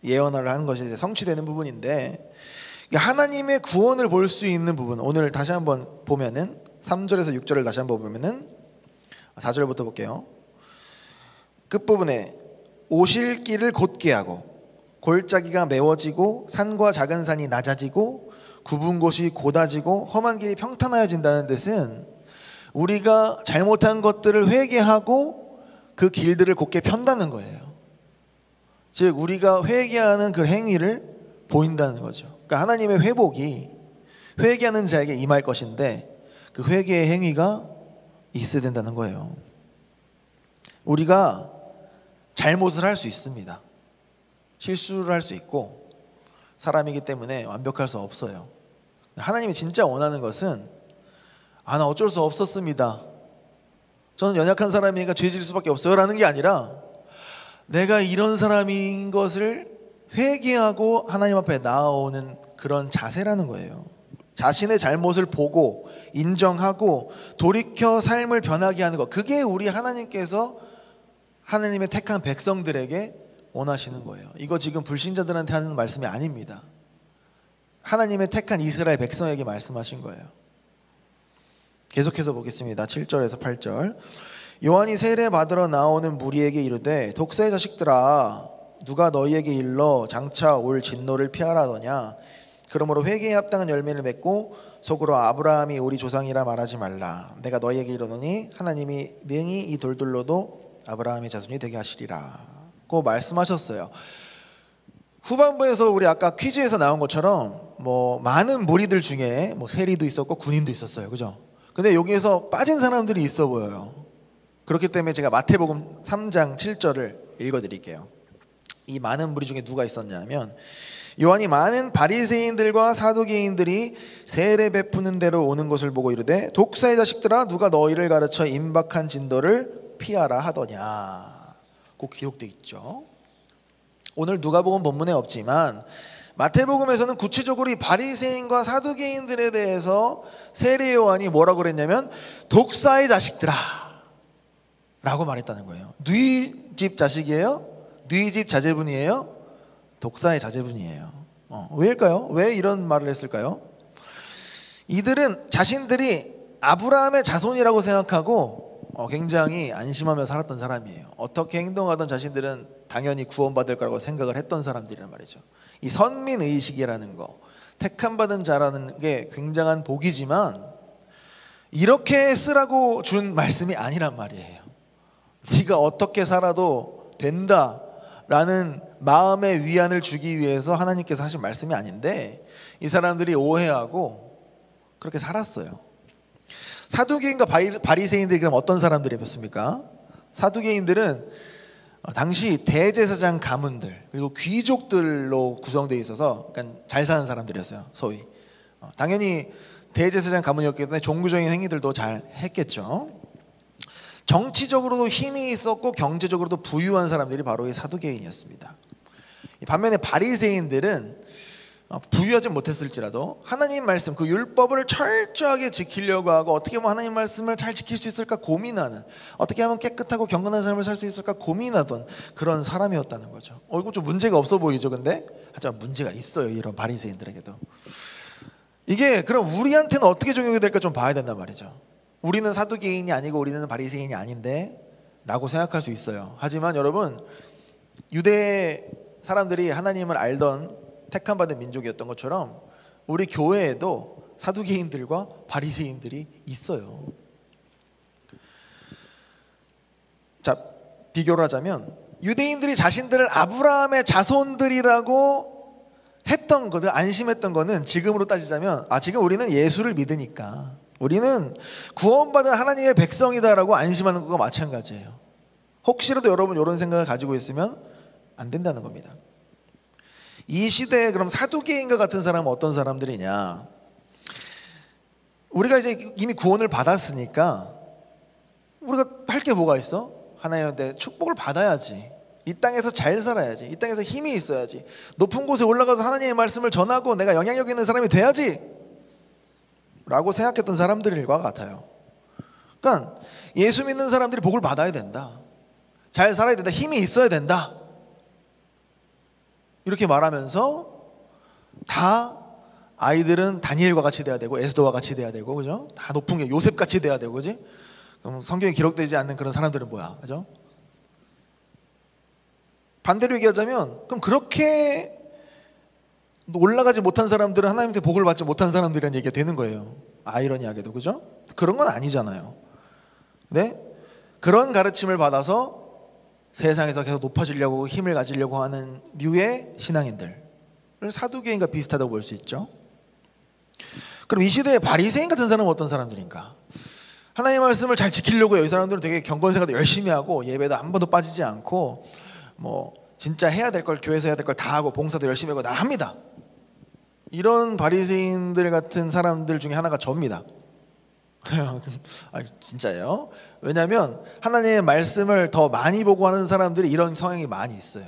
예언을 하는 것이 성취되는 부분인데, 하나님의 구원을 볼 수 있는 부분, 오늘 다시 한번 보면은 3절에서 6절을 다시 한번 보면은 4절부터 볼게요. 끝부분에 오실 길을 곧게 하고 골짜기가 메워지고 산과 작은 산이 낮아지고 굽은 곳이 곧아지고 험한 길이 평탄하여진다는 뜻은 우리가 잘못한 것들을 회개하고 그 길들을 곧게 편다는 거예요. 즉 우리가 회개하는 그 행위를 보인다는 거죠. 그러니까 하나님의 회복이 회개하는 자에게 임할 것인데 그 회개의 행위가 있어야 된다는 거예요. 우리가 잘못을 할 수 있습니다. 실수를 할 수 있고 사람이기 때문에 완벽할 수 없어요. 하나님이 진짜 원하는 것은 나 어쩔 수 없었습니다. 저는 연약한 사람이니까 죄질 수밖에 없어요 라는 게 아니라 내가 이런 사람인 것을 회개하고 하나님 앞에 나아오는 그런 자세라는 거예요. 자신의 잘못을 보고 인정하고 돌이켜 삶을 변하게 하는 것, 그게 우리 하나님께서 하나님의 택한 백성들에게 원하시는 거예요. 이거 지금 불신자들한테 하는 말씀이 아닙니다. 하나님의 택한 이스라엘 백성에게 말씀하신 거예요. 계속해서 보겠습니다. 7절에서 8절. 요한이 세례 받으러 나오는 무리에게 이르되 독사의 자식들아 누가 너희에게 일러 장차 올 진노를 피하라더냐. 그러므로 회개에 합당한 열매를 맺고 속으로 아브라함이 우리 조상이라 말하지 말라. 내가 너희에게 이르노니 하나님이 능히 이 돌들로도 아브라함의 자손이 되게 하시리라 고 말씀하셨어요. 후반부에서 우리 아까 퀴즈에서 나온 것처럼 뭐 많은 무리들 중에 뭐 세리도 있었고 군인도 있었어요. 그죠? 근데 여기에서 빠진 사람들이 있어 보여요. 그렇기 때문에 제가 마태복음 3장 7절을 읽어드릴게요. 이 많은 무리 중에 누가 있었냐면 요한이 많은 바리새인들과 사두개인들이 세례 베푸는 대로 오는 것을 보고 이르되 독사의 자식들아 누가 너희를 가르쳐 임박한 진도를 피하라 하더냐. 꼭 기록되어 있죠. 오늘 누가복음 본문에 없지만 마태복음에서는 구체적으로 이 바리새인과 사두개인들에 대해서 세례 요한이 뭐라고 그랬냐면 독사의 자식들아 라고 말했다는 거예요. 누이 집 자식이에요? 누이 집 자제분이에요? 독사의 자제분이에요. 왜일까요? 왜 이런 말을 했을까요? 이들은 자신들이 아브라함의 자손이라고 생각하고 굉장히 안심하며 살았던 사람이에요. 어떻게 행동하던 자신들은 당연히 구원받을 거라고 생각을 했던 사람들이란 말이죠. 이 선민의식이라는 거, 택함받은 자라는 게 굉장한 복이지만 이렇게 쓰라고 준 말씀이 아니란 말이에요. 네가 어떻게 살아도 된다라는 마음의 위안을 주기 위해서 하나님께서 하신 말씀이 아닌데 이 사람들이 오해하고 그렇게 살았어요. 사두개인과 바리새인들이 그럼 어떤 사람들이었습니까? 사두개인들은 당시 대제사장 가문들 그리고 귀족들로 구성되어 있어서 그러니까 잘 사는 사람들이었어요. 소위 당연히 대제사장 가문이었기 때문에 종교적인 행위들도 잘 했겠죠. 정치적으로도 힘이 있었고 경제적으로도 부유한 사람들이 바로 이 사두개인이었습니다. 반면에 바리새인들은 부유하지 못했을지라도 하나님 말씀 그 율법을 철저하게 지키려고 하고 어떻게 하면 하나님 말씀을 잘 지킬 수 있을까 고민하는, 어떻게 하면 깨끗하고 경건한 삶을 살 수 있을까 고민하던 그런 사람이었다는 거죠. 이거 좀 문제가 없어 보이죠. 근데 하지만 문제가 있어요. 이런 바리새인들에게도. 이게 그럼 우리한테는 어떻게 적용이 될까 좀 봐야 된단 말이죠. 우리는 사두개인이 아니고 우리는 바리새인이 아닌데 라고 생각할 수 있어요. 하지만 여러분, 유대 사람들이 하나님을 알던 택함받은 민족이었던 것처럼 우리 교회에도 사두개인들과 바리새인들이 있어요. 자, 비교를 하자면 유대인들이 자신들을 아브라함의 자손들이라고 했던 거들, 안심했던 거는 지금으로 따지자면 지금 우리는 예수를 믿으니까 우리는 구원받은 하나님의 백성이다라고 안심하는 것과 마찬가지예요. 혹시라도 여러분 이런 생각을 가지고 있으면 안 된다는 겁니다. 이 시대에 그럼 사두개인과 같은 사람은 어떤 사람들이냐? 우리가 이제 이미 구원을 받았으니까 우리가 할 게 뭐가 있어? 하나님한테 축복을 받아야지. 이 땅에서 잘 살아야지. 이 땅에서 힘이 있어야지. 높은 곳에 올라가서 하나님의 말씀을 전하고 내가 영향력 있는 사람이 돼야지 라고 생각했던 사람들과 같아요. 그러니까 예수 믿는 사람들이 복을 받아야 된다. 잘 살아야 된다. 힘이 있어야 된다. 이렇게 말하면서 다 아이들은 다니엘과 같이 돼야 되고 에스더와 같이 돼야 되고, 그죠? 다 높은 게 요셉 같이 돼야 되고, 그지? 그럼 성경에 기록되지 않는 그런 사람들은 뭐야, 그죠? 반대로 얘기하자면 그럼 그렇게 올라가지 못한 사람들은 하나님한테 복을 받지 못한 사람들이라는 얘기가 되는 거예요. 아이러니하게도, 그죠? 그런 건 아니잖아요. 네? 그런 가르침을 받아서 세상에서 계속 높아지려고 힘을 가지려고 하는 류의 신앙인들을 사두개인과 비슷하다고 볼 수 있죠. 그럼 이 시대의 바리새인 같은 사람은 어떤 사람들인가? 하나님의 말씀을 잘 지키려고 해요. 이 사람들은 되게 경건생활도 열심히 하고 예배도 한 번도 빠지지 않고 뭐 진짜 해야 될 걸, 교회에서 해야 될 걸 다 하고 봉사도 열심히 하고 다 합니다. 이런 바리새인들 같은 사람들 중에 하나가 저입니다. 진짜예요. 왜냐하면 하나님의 말씀을 더 많이 보고 하는 사람들이 이런 성향이 많이 있어요.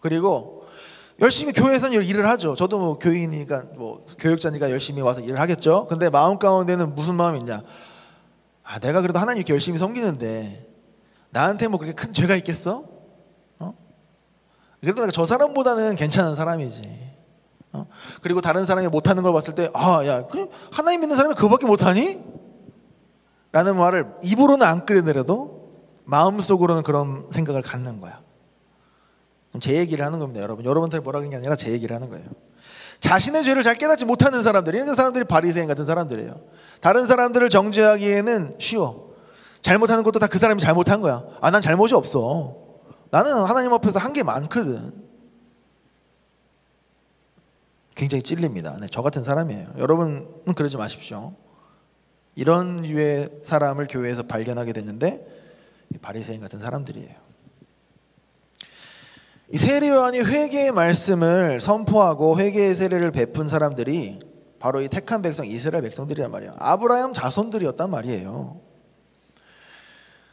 그리고 열심히 교회에서는 일을 하죠. 저도 뭐 교인이니까 뭐 교육자니까 열심히 와서 일을 하겠죠. 근데 마음 가운데는 무슨 마음이 있냐? 내가 그래도 하나님 이렇게 열심히 섬기는데 나한테 뭐 그렇게 큰 죄가 있겠어? 그래도 내가 저 사람보다는 괜찮은 사람이지. 그리고 다른 사람이 못하는 걸 봤을 때 야, 그래? 하나님 믿는 사람이 그거밖에 못하니? 라는 말을 입으로는 안 꺼내더라도 마음속으로는 그런 생각을 갖는 거야. 그럼 제 얘기를 하는 겁니다. 여러분한테 뭐라고 하는 게 아니라 제 얘기를 하는 거예요. 자신의 죄를 잘 깨닫지 못하는 사람들, 이런 사람들이 바리새인 같은 사람들이에요. 다른 사람들을 정죄하기에는 쉬워. 잘못하는 것도 다 그 사람이 잘못한 거야. 난 잘못이 없어. 나는 하나님 앞에서 한 게 많거든. 굉장히 찔립니다. 저 같은 사람이에요. 여러분은 그러지 마십시오. 이런 류의 사람을 교회에서 발견하게 됐는데 바리새인 같은 사람들이에요. 이 세례 요한이 회개의 말씀을 선포하고 회개의 세례를 베푼 사람들이 바로 이 택한 백성 이스라엘 백성들이란 말이에요. 아브라함 자손들이었단 말이에요.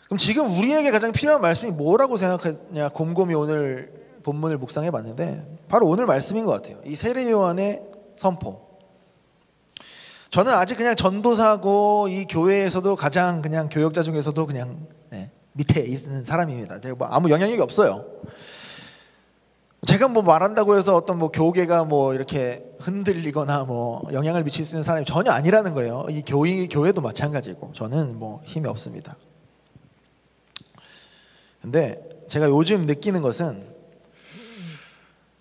그럼 지금 우리에게 가장 필요한 말씀이 뭐라고 생각하냐 곰곰이 오늘 본문을 묵상해 봤는데 바로 오늘 말씀인 것 같아요. 이 세례 요한의 선포. 저는 아직 그냥 전도사고 이 교회에서도 가장 그냥 교역자 중에서도 그냥 밑에 있는 사람입니다. 제가 뭐 아무 영향력이 없어요. 제가 뭐 말한다고 해서 어떤 뭐 교계가 뭐 이렇게 흔들리거나 뭐 영향을 미칠 수 있는 사람이 전혀 아니라는 거예요. 이 교회도 마찬가지고 저는 뭐 힘이 없습니다. 근데 제가 요즘 느끼는 것은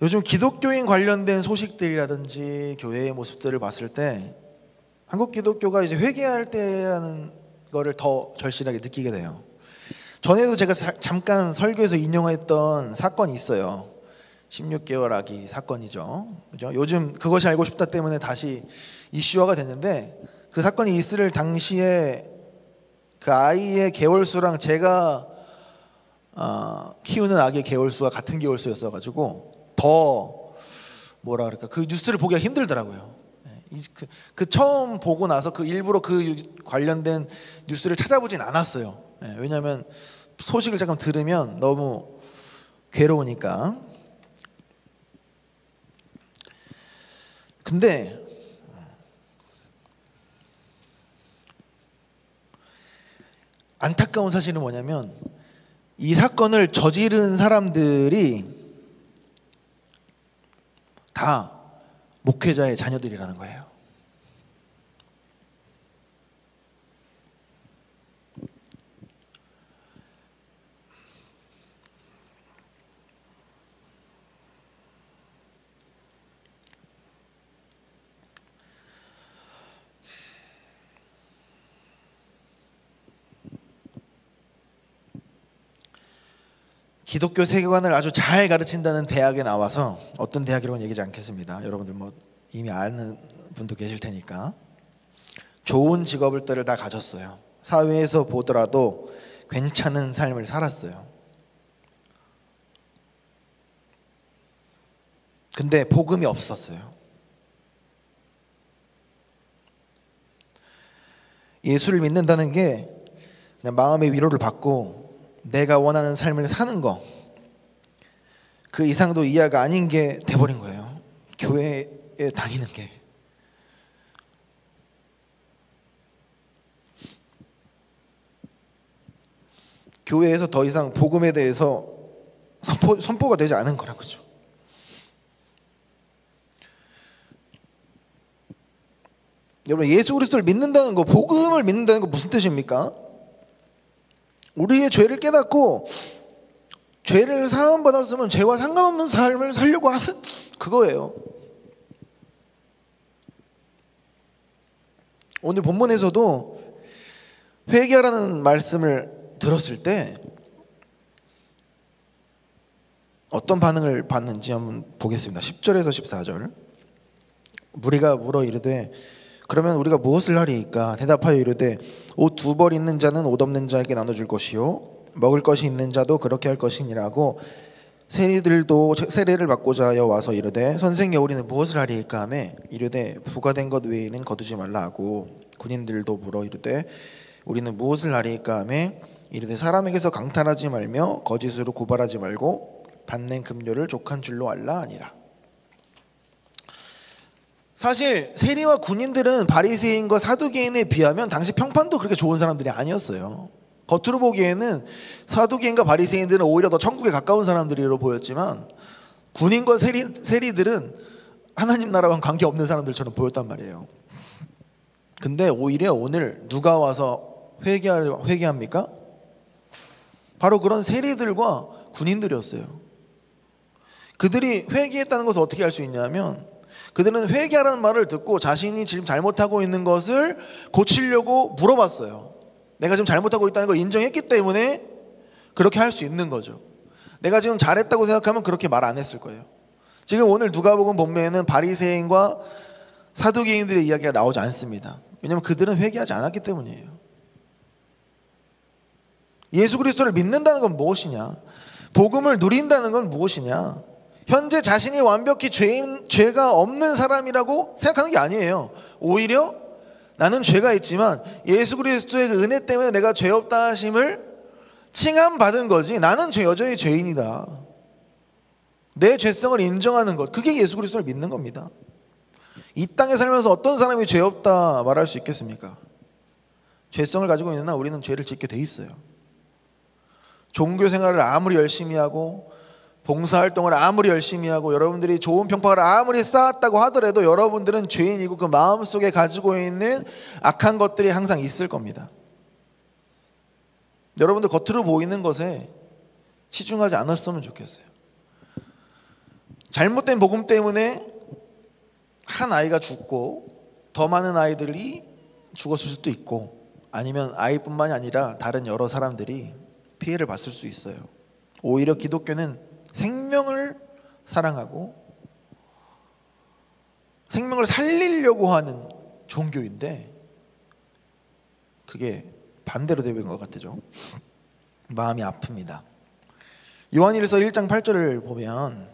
요즘 기독교인 관련된 소식들이라든지 교회의 모습들을 봤을 때 한국 기독교가 이제 회개할 때라는 거를 더 절실하게 느끼게 돼요. 전에도 제가 잠깐 설교에서 인용했던 사건이 있어요. 16개월 아기 사건이죠. 그죠? 요즘 그것이 알고 싶다 때문에 다시 이슈화가 됐는데 그 사건이 있을 당시에 그 아이의 개월수랑 제가 키우는 아기의 개월수가 같은 개월수였어가지고 더 뭐라 그럴까 그 뉴스를 보기가 힘들더라고요. 그 처음 보고 나서 그 일부러 그 관련된 뉴스를 찾아보진 않았어요. 왜냐하면 소식을 잠깐 들으면 너무 괴로우니까. 근데 안타까운 사실은 뭐냐면 이 사건을 저지른 사람들이 다 목회자의 자녀들이라는 거예요. 기독교 세계관을 아주 잘 가르친다는 대학에 나와서 어떤 대학이라고는 얘기하지 않겠습니다. 여러분들 뭐 이미 아는 분도 계실 테니까 좋은 직업들을 다 가졌어요. 사회에서 보더라도 괜찮은 삶을 살았어요. 근데 복음이 없었어요. 예수를 믿는다는 게 그냥 마음의 위로를 받고 내가 원하는 삶을 사는 거, 그 이상도 이하가 아닌 게 돼버린 거예요. 교회에 다니는 게. 교회에서 더 이상 복음에 대해서 선포가 되지 않은 거란 거죠. 여러분, 예수 그리스도를 믿는다는 거, 복음을 믿는다는 거 무슨 뜻입니까? 우리의 죄를 깨닫고 죄를 사함 받았으면 죄와 상관없는 삶을 살려고 하는 그거예요. 오늘 본문에서도 회개하라는 말씀을 들었을 때 어떤 반응을 받는지 한번 보겠습니다. 10절에서 14절. 무리가 물어 이르되 그러면 우리가 무엇을 하리이까? 대답하여 이르되 옷 2벌 있는 자는 옷 없는 자에게 나눠줄 것이요 먹을 것이 있는 자도 그렇게 할 것이니라고 세리들도 세례를 받고자 하여 와서 이르되 선생여 우리는 무엇을 하리이까 하매 이르되 부과된 것 외에는 거두지 말라 하고 군인들도 물어 이르되 우리는 무엇을 하리이까 하매 이르되 사람에게서 강탈하지 말며 거짓으로 고발하지 말고 받는 급료를 족한 줄로 알라 하니라. 사실 세리와 군인들은 바리새인과 사두개인에 비하면 당시 평판도 그렇게 좋은 사람들이 아니었어요. 겉으로 보기에는 사두개인과 바리새인들은 오히려 더 천국에 가까운 사람들로 보였지만 군인과 세리들은 하나님 나라와는 관계없는 사람들처럼 보였단 말이에요. 근데 오히려 오늘 누가 와서 회개합니까? 바로 그런 세리들과 군인들이었어요. 그들이 회개했다는 것을 어떻게 알 수 있냐면 그들은 회개하라는 말을 듣고 자신이 지금 잘못하고 있는 것을 고치려고 물어봤어요. 내가 지금 잘못하고 있다는 걸 인정했기 때문에 그렇게 할 수 있는 거죠. 내가 지금 잘했다고 생각하면 그렇게 말 안 했을 거예요. 지금 오늘 누가복음 본문에는 바리새인과 사두개인들의 이야기가 나오지 않습니다. 왜냐하면 그들은 회개하지 않았기 때문이에요. 예수 그리스도를 믿는다는 건 무엇이냐? 복음을 누린다는 건 무엇이냐? 현재 자신이 완벽히 죄가 없는 사람이라고 생각하는 게 아니에요. 오히려 나는 죄가 있지만 예수 그리스도의 그 은혜 때문에 내가 죄 없다 하심을 칭함받은 거지 나는 여전히 죄인이다. 내 죄성을 인정하는 것, 그게 예수 그리스도를 믿는 겁니다. 이 땅에 살면서 어떤 사람이 죄 없다 말할 수 있겠습니까? 죄성을 가지고 있는 한 우리는 죄를 짓게 돼 있어요. 종교 생활을 아무리 열심히 하고 봉사활동을 아무리 열심히 하고 여러분들이 좋은 평판을 아무리 쌓았다고 하더라도 여러분들은 죄인이고 그 마음속에 가지고 있는 악한 것들이 항상 있을 겁니다. 여러분들 겉으로 보이는 것에 치중하지 않았으면 좋겠어요. 잘못된 복음 때문에 한 아이가 죽고 더 많은 아이들이 죽었을 수도 있고, 아니면 아이뿐만이 아니라 다른 여러 사람들이 피해를 봤을 수 있어요. 오히려 기독교는 생명을 사랑하고 생명을 살리려고 하는 종교인데 그게 반대로 되는 것 같죠. 마음이 아픕니다. 요한일서 1장 8절을 보면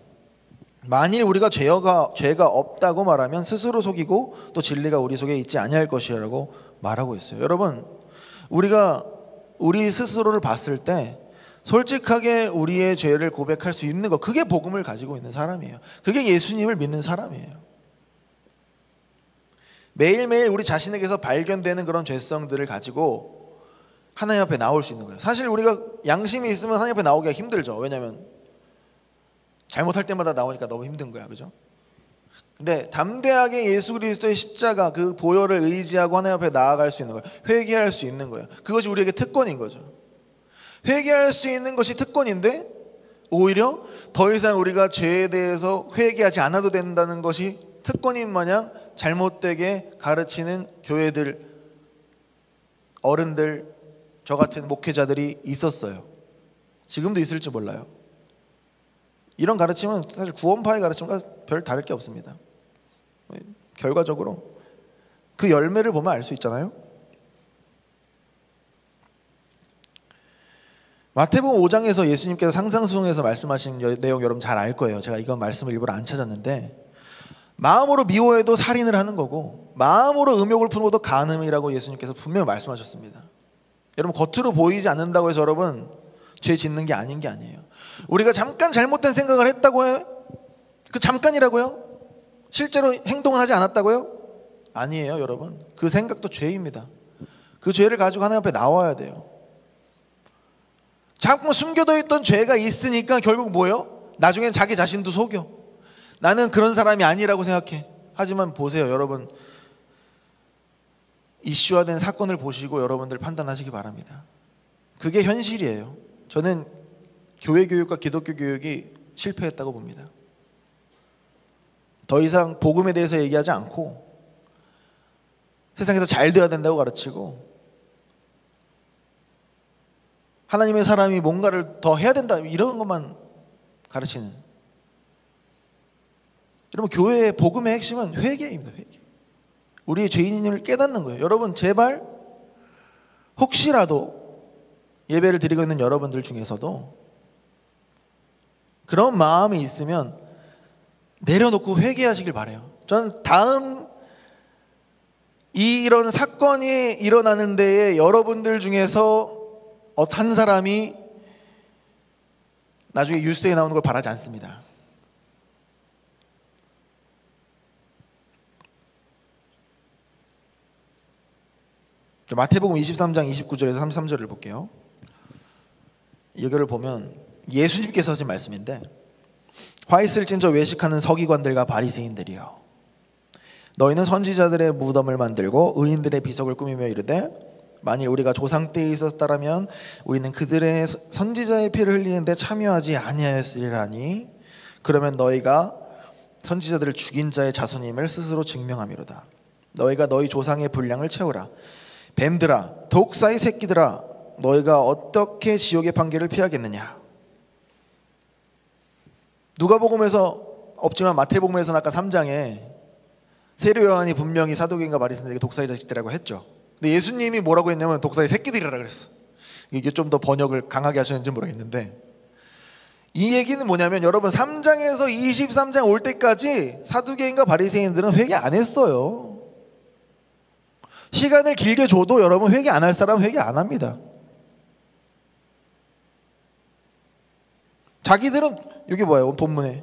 만일 우리가 죄가 없다고 말하면 스스로 속이고 또 진리가 우리 속에 있지 아니할 것이라고 말하고 있어요. 여러분, 우리가 우리 스스로를 봤을 때 솔직하게 우리의 죄를 고백할 수 있는 것, 그게 복음을 가지고 있는 사람이에요. 그게 예수님을 믿는 사람이에요. 매일매일 우리 자신에게서 발견되는 그런 죄성들을 가지고 하나님 앞에 나올 수 있는 거예요. 사실 우리가 양심이 있으면 하나님 앞에 나오기가 힘들죠. 왜냐하면 잘못할 때마다 나오니까 너무 힘든 거야, 그죠? 근데 담대하게 예수 그리스도의 십자가 그 보혈을 의지하고 하나님 앞에 나아갈 수 있는 거예요. 회개할 수 있는 거예요. 그것이 우리에게 특권인 거죠. 회개할 수 있는 것이 특권인데 오히려 더 이상 우리가 죄에 대해서 회개하지 않아도 된다는 것이 특권인 마냥 잘못되게 가르치는 교회들, 어른들, 저 같은 목회자들이 있었어요. 지금도 있을지 몰라요. 이런 가르침은 사실 구원파의 가르침과 별 다를 게 없습니다. 결과적으로 그 열매를 보면 알 수 있잖아요. 마태복음 5장에서 예수님께서 상상수훈에서 말씀하신 내용 여러분 잘 알 거예요. 제가 이건 말씀을 일부러 안 찾았는데, 마음으로 미워해도 살인을 하는 거고 마음으로 음욕을 푸는 것도 간음이라고 예수님께서 분명히 말씀하셨습니다. 여러분, 겉으로 보이지 않는다고 해서 여러분 죄 짓는 게 아닌 게 아니에요. 우리가 잠깐 잘못된 생각을 했다고 해? 그 잠깐이라고요? 실제로 행동을 하지 않았다고요? 아니에요, 여러분. 그 생각도 죄입니다. 그 죄를 가지고 하나님 앞에 나와야 돼요. 잠깐 숨겨져 있던 죄가 있으니까 결국 뭐예요? 나중엔 자기 자신도 속여. 나는 그런 사람이 아니라고 생각해. 하지만 보세요, 여러분. 이슈화된 사건을 보시고 여러분들 판단하시기 바랍니다. 그게 현실이에요. 저는 교회 교육과 기독교 교육이 실패했다고 봅니다. 더 이상 복음에 대해서 얘기하지 않고 세상에서 잘 돼야 된다고 가르치고 하나님의 사람이 뭔가를 더 해야 된다 이런 것만 가르치는, 여러분, 교회의 복음의 핵심은 회개입니다. 회개. 우리의 죄인임을 깨닫는 거예요. 여러분, 제발 혹시라도 예배를 드리고 있는 여러분들 중에서도 그런 마음이 있으면 내려놓고 회개하시길 바라요. 전 다음 이런 사건이 일어나는 데에 여러분들 중에서 한 사람이 나중에 뉴스에 나오는 걸 바라지 않습니다. 마태복음 23장 29절에서 33절을 볼게요. 여기를 보면 예수님께서 하신 말씀인데, 화 있을진저 외식하는 서기관들과 바리새인들이여, 너희는 선지자들의 무덤을 만들고 의인들의 비석을 꾸미며 이르되 만일 우리가 조상 때에 있었다라면 우리는 그들의 선지자의 피를 흘리는데 참여하지 아니하였으리라니, 그러면 너희가 선지자들을 죽인 자의 자손임을 스스로 증명함이로다. 너희가 너희 조상의 분량을 채우라. 뱀들아, 독사의 새끼들아, 너희가 어떻게 지옥의 판결을 피하겠느냐. 누가복음에서 없지만 마태복음에서는 아까 3장에 세례 요한이 분명히 사도계인과 바리새인들에게 독사의 자식들이라고 했죠. 근데 예수님이 뭐라고 했냐면 독사의 새끼들이라고 그랬어. 이게 좀 더 번역을 강하게 하셨는지 모르겠는데, 이 얘기는 뭐냐면 여러분 3장에서 23장 올 때까지 사두개인과 바리새인들은 회개 안 했어요. 시간을 길게 줘도 여러분 회개 안 할 사람은 회개 안 합니다. 자기들은, 이게 뭐예요? 본문에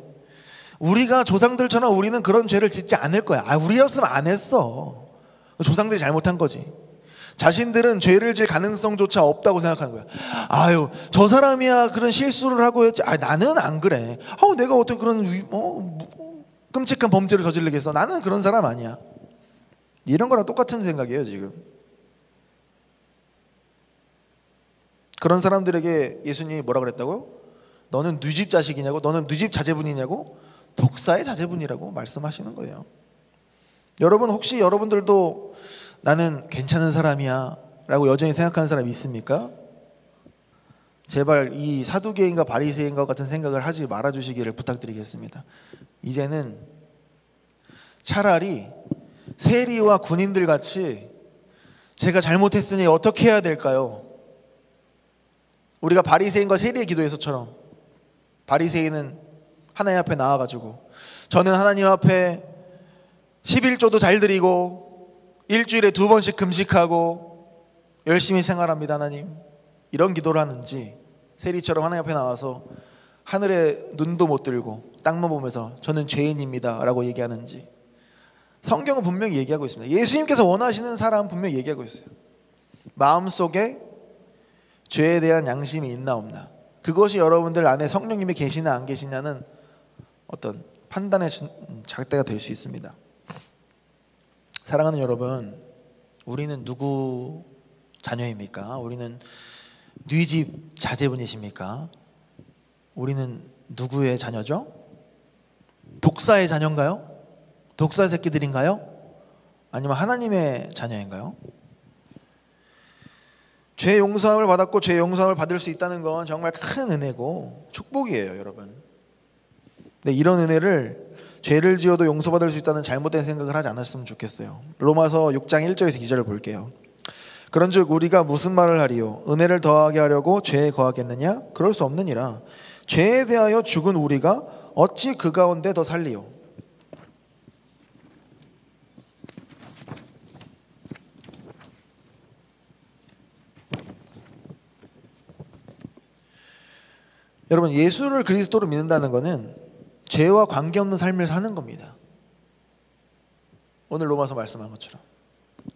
우리가 조상들처럼 우리는 그런 죄를 짓지 않을 거야. 우리였으면 안 했어. 조상들이 잘못한 거지. 자신들은 죄를 질 가능성조차 없다고 생각하는 거야. 저 사람이야 그런 실수를 하고 했지. 나는 안 그래. 내가 어떻게 그런 끔찍한 범죄를 저지르겠어. 나는 그런 사람 아니야. 이런 거랑 똑같은 생각이에요 지금. 그런 사람들에게 예수님이 뭐라 그랬다고요? 너는 네 집 자식이냐고? 너는 네 집 자제분이냐고? 독사의 자제분이라고 말씀하시는 거예요. 여러분 혹시 여러분들도 나는 괜찮은 사람이야 라고 여전히 생각하는 사람이 있습니까? 제발 이 사두개인과 바리새인과 같은 생각을 하지 말아주시기를 부탁드리겠습니다. 이제는 차라리 세리와 군인들 같이 제가 잘못했으니 어떻게 해야 될까요? 우리가 바리새인과 세리의 기도에서처럼 바리새인은 하나님 앞에 나와가지고 저는 하나님 앞에 11조도 잘 드리고 일주일에 2번씩 금식하고 열심히 생활합니다 하나님, 이런 기도를 하는지, 세리처럼 하나님 앞에 나와서 하늘에 눈도 못 들고 땅만 보면서 저는 죄인입니다 라고 얘기하는지. 성경은 분명히 얘기하고 있습니다. 예수님께서 원하시는 사람 분명히 얘기하고 있어요. 마음속에 죄에 대한 양심이 있나 없나, 그것이 여러분들 안에 성령님이 계시나 안 계시냐는 어떤 판단의 잣대가 될 수 있습니다. 사랑하는 여러분, 우리는 누구 자녀입니까? 우리는 네 집 자제분이십니까? 우리는 누구의 자녀죠? 독사의 자녀인가요? 독사 새끼들인가요? 아니면 하나님의 자녀인가요? 죄 용서함을 받았고 죄 용서함을 받을 수 있다는 건 정말 큰 은혜고 축복이에요, 여러분. 근데 이런 은혜를 죄를 지어도 용서받을 수 있다는 잘못된 생각을 하지 않았으면 좋겠어요. 로마서 6장 1절에서 2절을 볼게요. 그런즉 우리가 무슨 말을 하리요? 은혜를 더하게 하려고 죄에 거하겠느냐? 그럴 수 없느니라. 죄에 대하여 죽은 우리가 어찌 그 가운데 더 살리요? 여러분, 예수를 그리스도로 믿는다는 것은 죄와 관계없는 삶을 사는 겁니다. 오늘 로마서 말씀한 것처럼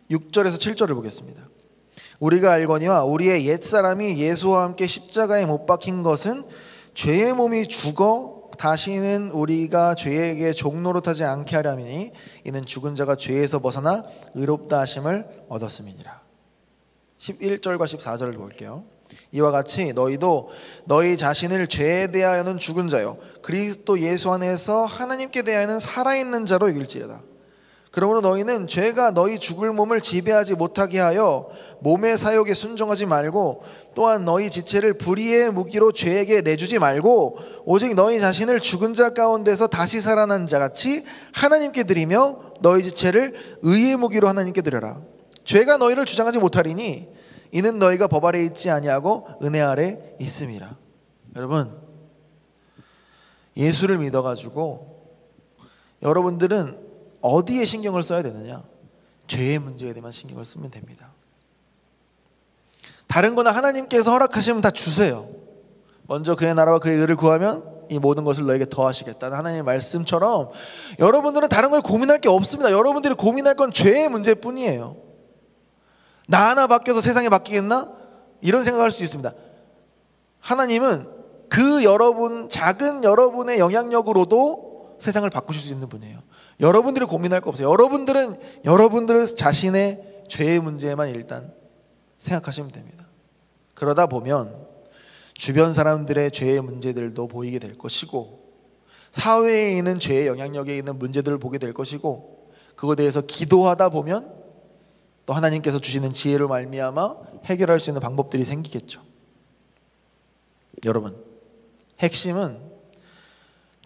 6절에서 7절을 보겠습니다. 우리가 알거니와 우리의 옛사람이 예수와 함께 십자가에 못 박힌 것은 죄의 몸이 죽어 다시는 우리가 죄에게 종노릇하지 않게 하려 함이니 이는 죽은 자가 죄에서 벗어나 의롭다 하심을 얻었음이니라. 11절과 14절을 볼게요. 이와 같이 너희도 너희 자신을 죄에 대하여는 죽은 자요 그리스도 예수 안에서 하나님께 대하여는 살아있는 자로 여길지어다. 그러므로 너희는 죄가 너희 죽을 몸을 지배하지 못하게 하여 몸의 사욕에 순종하지 말고 또한 너희 지체를 불의의 무기로 죄에게 내주지 말고 오직 너희 자신을 죽은 자 가운데서 다시 살아난 자같이 하나님께 드리며 너희 지체를 의의 무기로 하나님께 드려라. 죄가 너희를 주장하지 못하리니 이는 너희가 법 아래 있지 아니하고 은혜 아래 있음이라. 여러분, 예수를 믿어가지고 여러분들은 어디에 신경을 써야 되느냐? 죄의 문제에 대해만 신경을 쓰면 됩니다. 다른 거는 하나님께서 허락하시면 다 주세요. 먼저 그의 나라와 그의 의를 구하면 이 모든 것을 너에게 더하시겠다는 하나님의 말씀처럼 여러분들은 다른 걸 고민할 게 없습니다. 여러분들이 고민할 건 죄의 문제뿐이에요. 나 하나 바뀌어서 세상이 바뀌겠나? 이런 생각할 수 있습니다. 하나님은 그 여러분, 작은 여러분의 영향력으로도 세상을 바꾸실 수 있는 분이에요. 여러분들이 고민할 거 없어요. 여러분들 자신의 죄의 문제만 일단 생각하시면 됩니다. 그러다 보면 주변 사람들의 죄의 문제들도 보이게 될 것이고 사회에 있는 죄의 영향력에 있는 문제들을 보게 될 것이고 그거에 대해서 기도하다 보면 또 하나님께서 주시는 지혜로 말미암아 해결할 수 있는 방법들이 생기겠죠. 여러분, 핵심은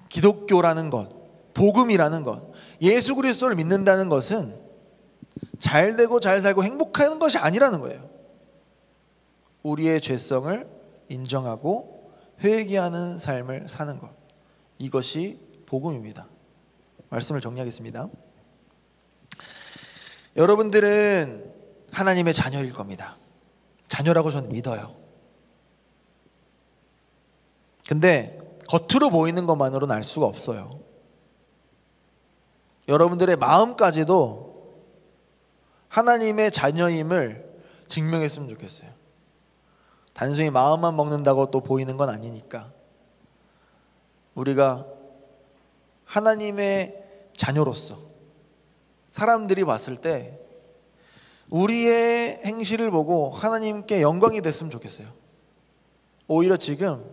기독교라는 것, 복음이라는 것, 예수 그리스도를 믿는다는 것은 잘 되고 잘 살고 행복한 것이 아니라는 거예요. 우리의 죄성을 인정하고 회개하는 삶을 사는 것, 이것이 복음입니다. 말씀을 정리하겠습니다. 여러분들은 하나님의 자녀일 겁니다. 자녀라고 저는 믿어요. 근데 겉으로 보이는 것만으로는 알 수가 없어요. 여러분들의 마음까지도 하나님의 자녀임을 증명했으면 좋겠어요. 단순히 마음만 먹는다고 또 보이는 건 아니니까 우리가 하나님의 자녀로서 사람들이 봤을 때 우리의 행실을 보고 하나님께 영광이 됐으면 좋겠어요. 오히려 지금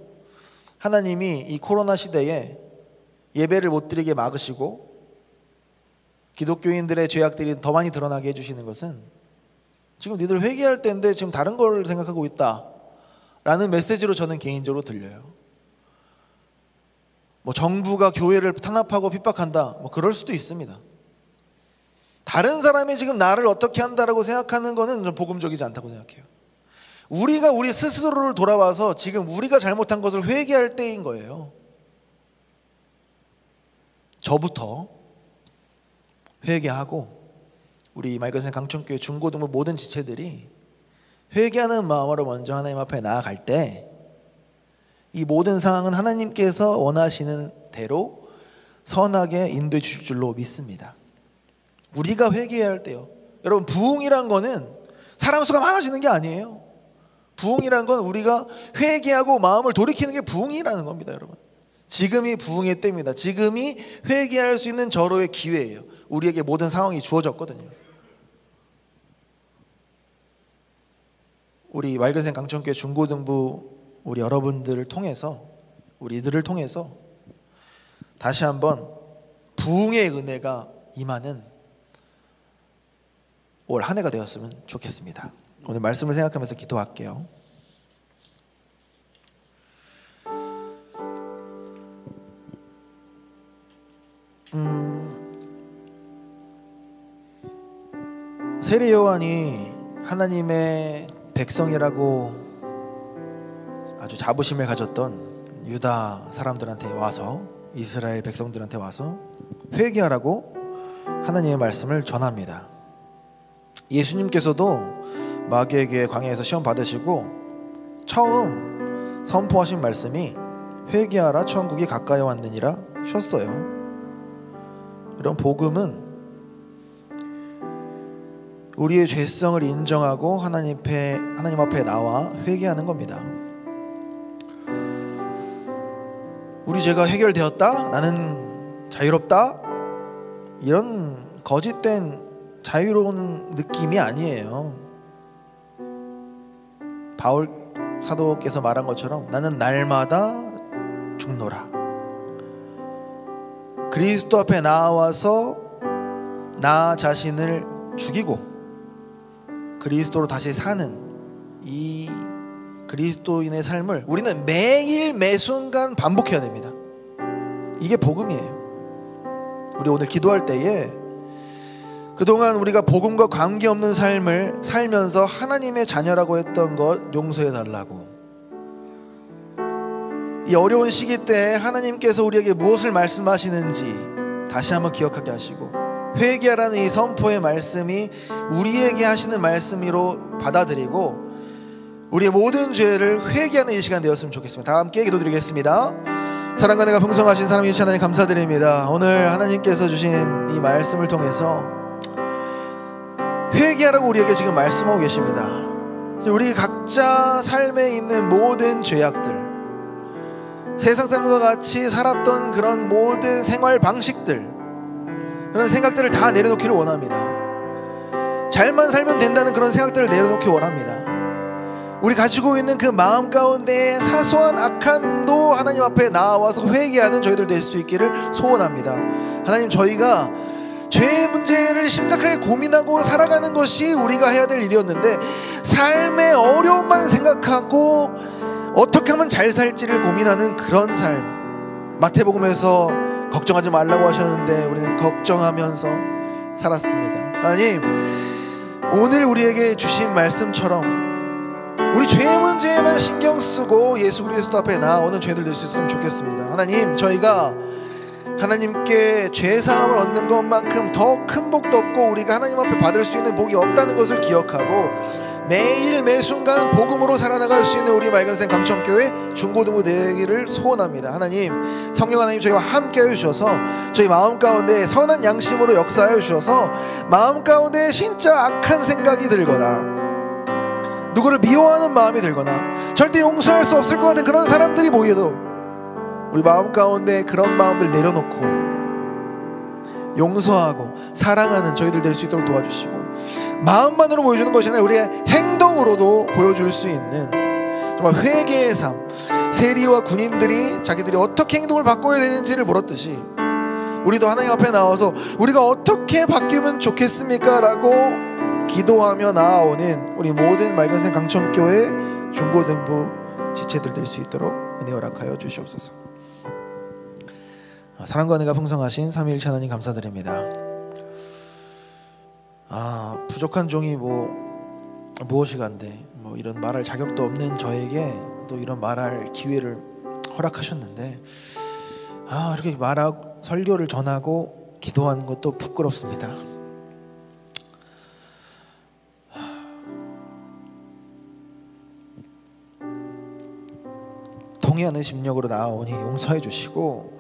하나님이 이 코로나 시대에 예배를 못 드리게 막으시고 기독교인들의 죄악들이 더 많이 드러나게 해주시는 것은 지금 니들 회개할 때인데 지금 다른 걸 생각하고 있다 라는 메시지로 저는 개인적으로 들려요. 뭐 정부가 교회를 탄압하고 핍박한다, 뭐 그럴 수도 있습니다. 다른 사람이 지금 나를 어떻게 한다라고 생각하는 거는 좀 복음적이지 않다고 생각해요. 우리가 우리 스스로를 돌아와서 지금 우리가 잘못한 것을 회개할 때인 거예요. 저부터 회개하고 우리 맑은생 강천교회 중고등부 모든 지체들이 회개하는 마음으로 먼저 하나님 앞에 나아갈 때 이 모든 상황은 하나님께서 원하시는 대로 선하게 인도해 주실 줄로 믿습니다. 우리가 회개해야 할 때요. 여러분, 부흥이란 거는 사람 수가 많아지는 게 아니에요. 부흥이란 건 우리가 회개하고 마음을 돌이키는 게 부흥이라는 겁니다, 여러분. 지금이 부흥의 때입니다. 지금이 회개할 수 있는 절호의 기회예요. 우리에게 모든 상황이 주어졌거든요. 우리 맑은생 강천교회 중고등부 우리 여러분들을 통해서, 우리들을 통해서 다시 한번 부흥의 은혜가 임하는 올 한 해가 되었으면 좋겠습니다. 오늘 말씀을 생각하면서 기도할게요. 세례 요한이 하나님의 백성이라고 아주 자부심을 가졌던 유다 사람들한테 와서, 이스라엘 백성들한테 와서 회개하라고 하나님의 말씀을 전합니다. 예수님께서도 마귀에게 광야에서 시험 받으시고 처음 선포하신 말씀이 회개하라 천국이 가까이 왔느니라 셨어요. 이런 복음은 우리의 죄성을 인정하고 하나님 앞에 나와 회개하는 겁니다. 우리 죄가 해결되었다, 나는 자유롭다, 이런 거짓된 자유로운 느낌이 아니에요. 바울 사도께서 말한 것처럼 나는 날마다 죽노라. 그리스도 앞에 나와서 나 자신을 죽이고 그리스도로 다시 사는 이 그리스도인의 삶을 우리는 매일 매순간 반복해야 됩니다. 이게 복음이에요. 우리 오늘 기도할 때에 그동안 우리가 복음과 관계없는 삶을 살면서 하나님의 자녀라고 했던 것 용서해 달라고, 이 어려운 시기 때 하나님께서 우리에게 무엇을 말씀하시는지 다시 한번 기억하게 하시고, 회개하라는 이 선포의 말씀이 우리에게 하시는 말씀으로 받아들이고 우리의 모든 죄를 회개하는 이 시간 되었으면 좋겠습니다. 다 함께 기도드리겠습니다. 사랑과 은혜가 풍성하신 하나님 유치 하나님 감사드립니다. 오늘 하나님께서 주신 이 말씀을 통해서 회개하라고 우리에게 지금 말씀하고 계십니다. 우리 각자 삶에 있는 모든 죄악들, 세상 사람과 같이 살았던 그런 모든 생활 방식들, 그런 생각들을 다 내려놓기를 원합니다. 잘만 살면 된다는 그런 생각들을 내려놓기 원합니다. 우리 가지고 있는 그 마음 가운데 사소한 악함도 하나님 앞에 나와서 회개하는 저희들 될 수 있기를 소원합니다. 하나님, 저희가 죄의 문제를 심각하게 고민하고 살아가는 것이 우리가 해야 될 일이었는데 삶의 어려움만 생각하고 어떻게 하면 잘 살지를 고민하는 그런 삶, 마태복음에서 걱정하지 말라고 하셨는데 우리는 걱정하면서 살았습니다. 하나님, 오늘 우리에게 주신 말씀처럼 우리 죄의 문제에만 신경 쓰고 예수 그리스도 앞에 나오는 죄들 될 수 있으면 좋겠습니다. 하나님, 저희가 하나님께 죄사함을 얻는 것만큼 더 큰 복도 없고 우리가 하나님 앞에 받을 수 있는 복이 없다는 것을 기억하고 매일 매순간 복음으로 살아나갈 수 있는 우리 맑은생 강천교회 중고등부 되기를 소원합니다. 하나님, 성령 하나님, 저희와 함께하여 주셔서 저희 마음 가운데 선한 양심으로 역사하여 주셔서 마음 가운데 진짜 악한 생각이 들거나 누구를 미워하는 마음이 들거나 절대 용서할 수 없을 것 같은 그런 사람들이 보여도 우리 마음 가운데 그런 마음들 내려놓고 용서하고 사랑하는 저희들 될 수 있도록 도와주시고, 마음만으로 보여주는 것이 아니라 우리의 행동으로도 보여줄 수 있는 정말 회개의 삶, 세리와 군인들이 자기들이 어떻게 행동을 바꿔야 되는지를 물었듯이 우리도 하나님 앞에 나와서 우리가 어떻게 바뀌면 좋겠습니까? 라고 기도하며 나아오는 우리 모든 맑은생 강천교회 중고등부 지체들 될 수 있도록 은혜 허락하여 주시옵소서. 사랑과 은혜가 풍성하신 삼위일체 하나님 감사드립니다. 부족한 종이 무엇이간데 이런 말할 자격도 없는 저에게 또 이런 말할 기회를 허락하셨는데 이렇게 말하고 설교를 전하고 기도하는 것도 부끄럽습니다. 통회하는 심령으로 나아오니 용서해 주시고,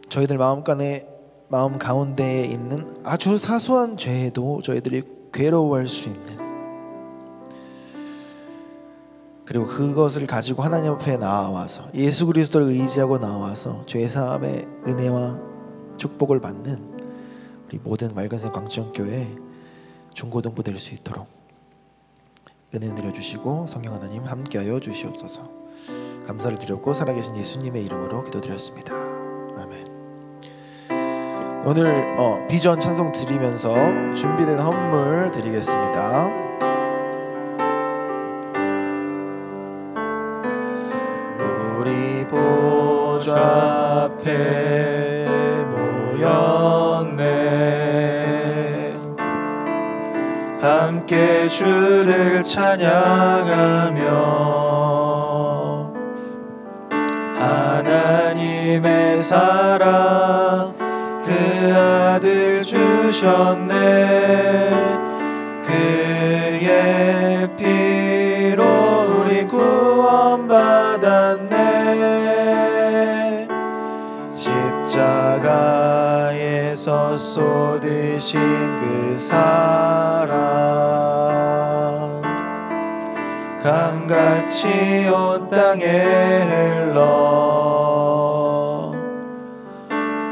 저희들 마음 가운데에 있는 아주 사소한 죄에도 저희들이 괴로워할 수 있는, 그리고 그것을 가지고 하나님 앞에 나와서 예수 그리스도를 의지하고 나와서 죄사함의 은혜와 축복을 받는 우리 모든 맑은생 강천교회 중고등부 될 수 있도록 은혜 내려주시고 성령 하나님 함께하여 주시옵소서. 감사를 드렸고 살아계신 예수님의 이름으로 기도드렸습니다. 아멘. 오늘 비전 찬송 드리면서 준비된 헌물 드리겠습니다. 우리 보좌 앞에 모였네, 함께 주를 찬양하며 하나님의 사랑 그 아들 주셨네, 그의 피로 우리 구원받았네, 십자가에서 쏟으신 그 사랑 강같이 온 땅에 흘러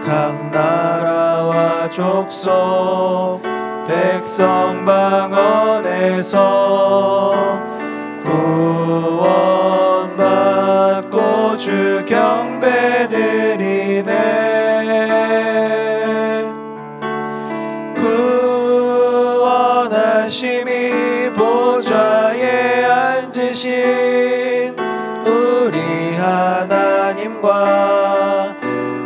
각 나라와 족속 백성 방언에서 구원받고 주 경배드리네. 구원하심이 보좌에 앉으신 우리 하나님과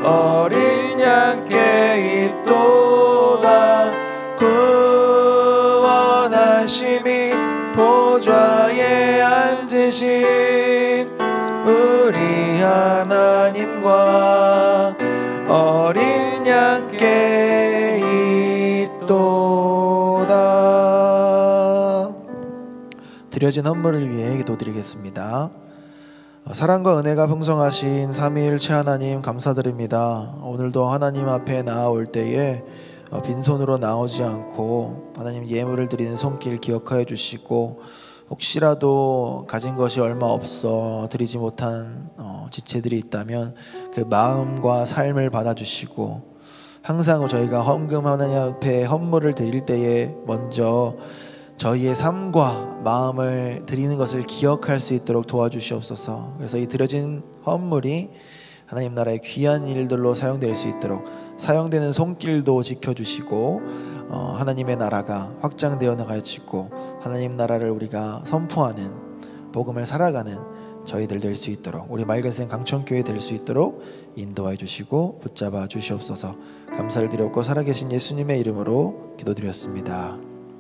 어린 양께 있도다. 구원하심이 보좌에 앉으신 우리 하나님과 어린 양께 있도다. 드려진 헌물을 위해 기도드리겠습니다. 사랑과 은혜가 풍성하신 삼위일체 하나님 감사드립니다. 오늘도 하나님 앞에 나아올 때에 빈손으로 나오지 않고 하나님 예물을 드리는 손길 기억하여 주시고, 혹시라도 가진 것이 얼마 없어 드리지 못한 지체들이 있다면 그 마음과 삶을 받아주시고, 항상 저희가 헌금 하나님 앞에 헌물을 드릴 때에 먼저 저희의 삶과 마음을 드리는 것을 기억할 수 있도록 도와주시옵소서. 그래서 이 드려진 헌물이 하나님 나라의 귀한 일들로 사용될 수 있도록 사용되는 손길도 지켜주시고, 하나님의 나라가 확장되어 나가지고 하나님 나라를 우리가 선포하는 복음을 살아가는 저희들 될 수 있도록, 우리 맑은생 강천교회 될 수 있도록 인도하여 주시고 붙잡아 주시옵소서. 감사를 드렸고 살아계신 예수님의 이름으로 기도드렸습니다.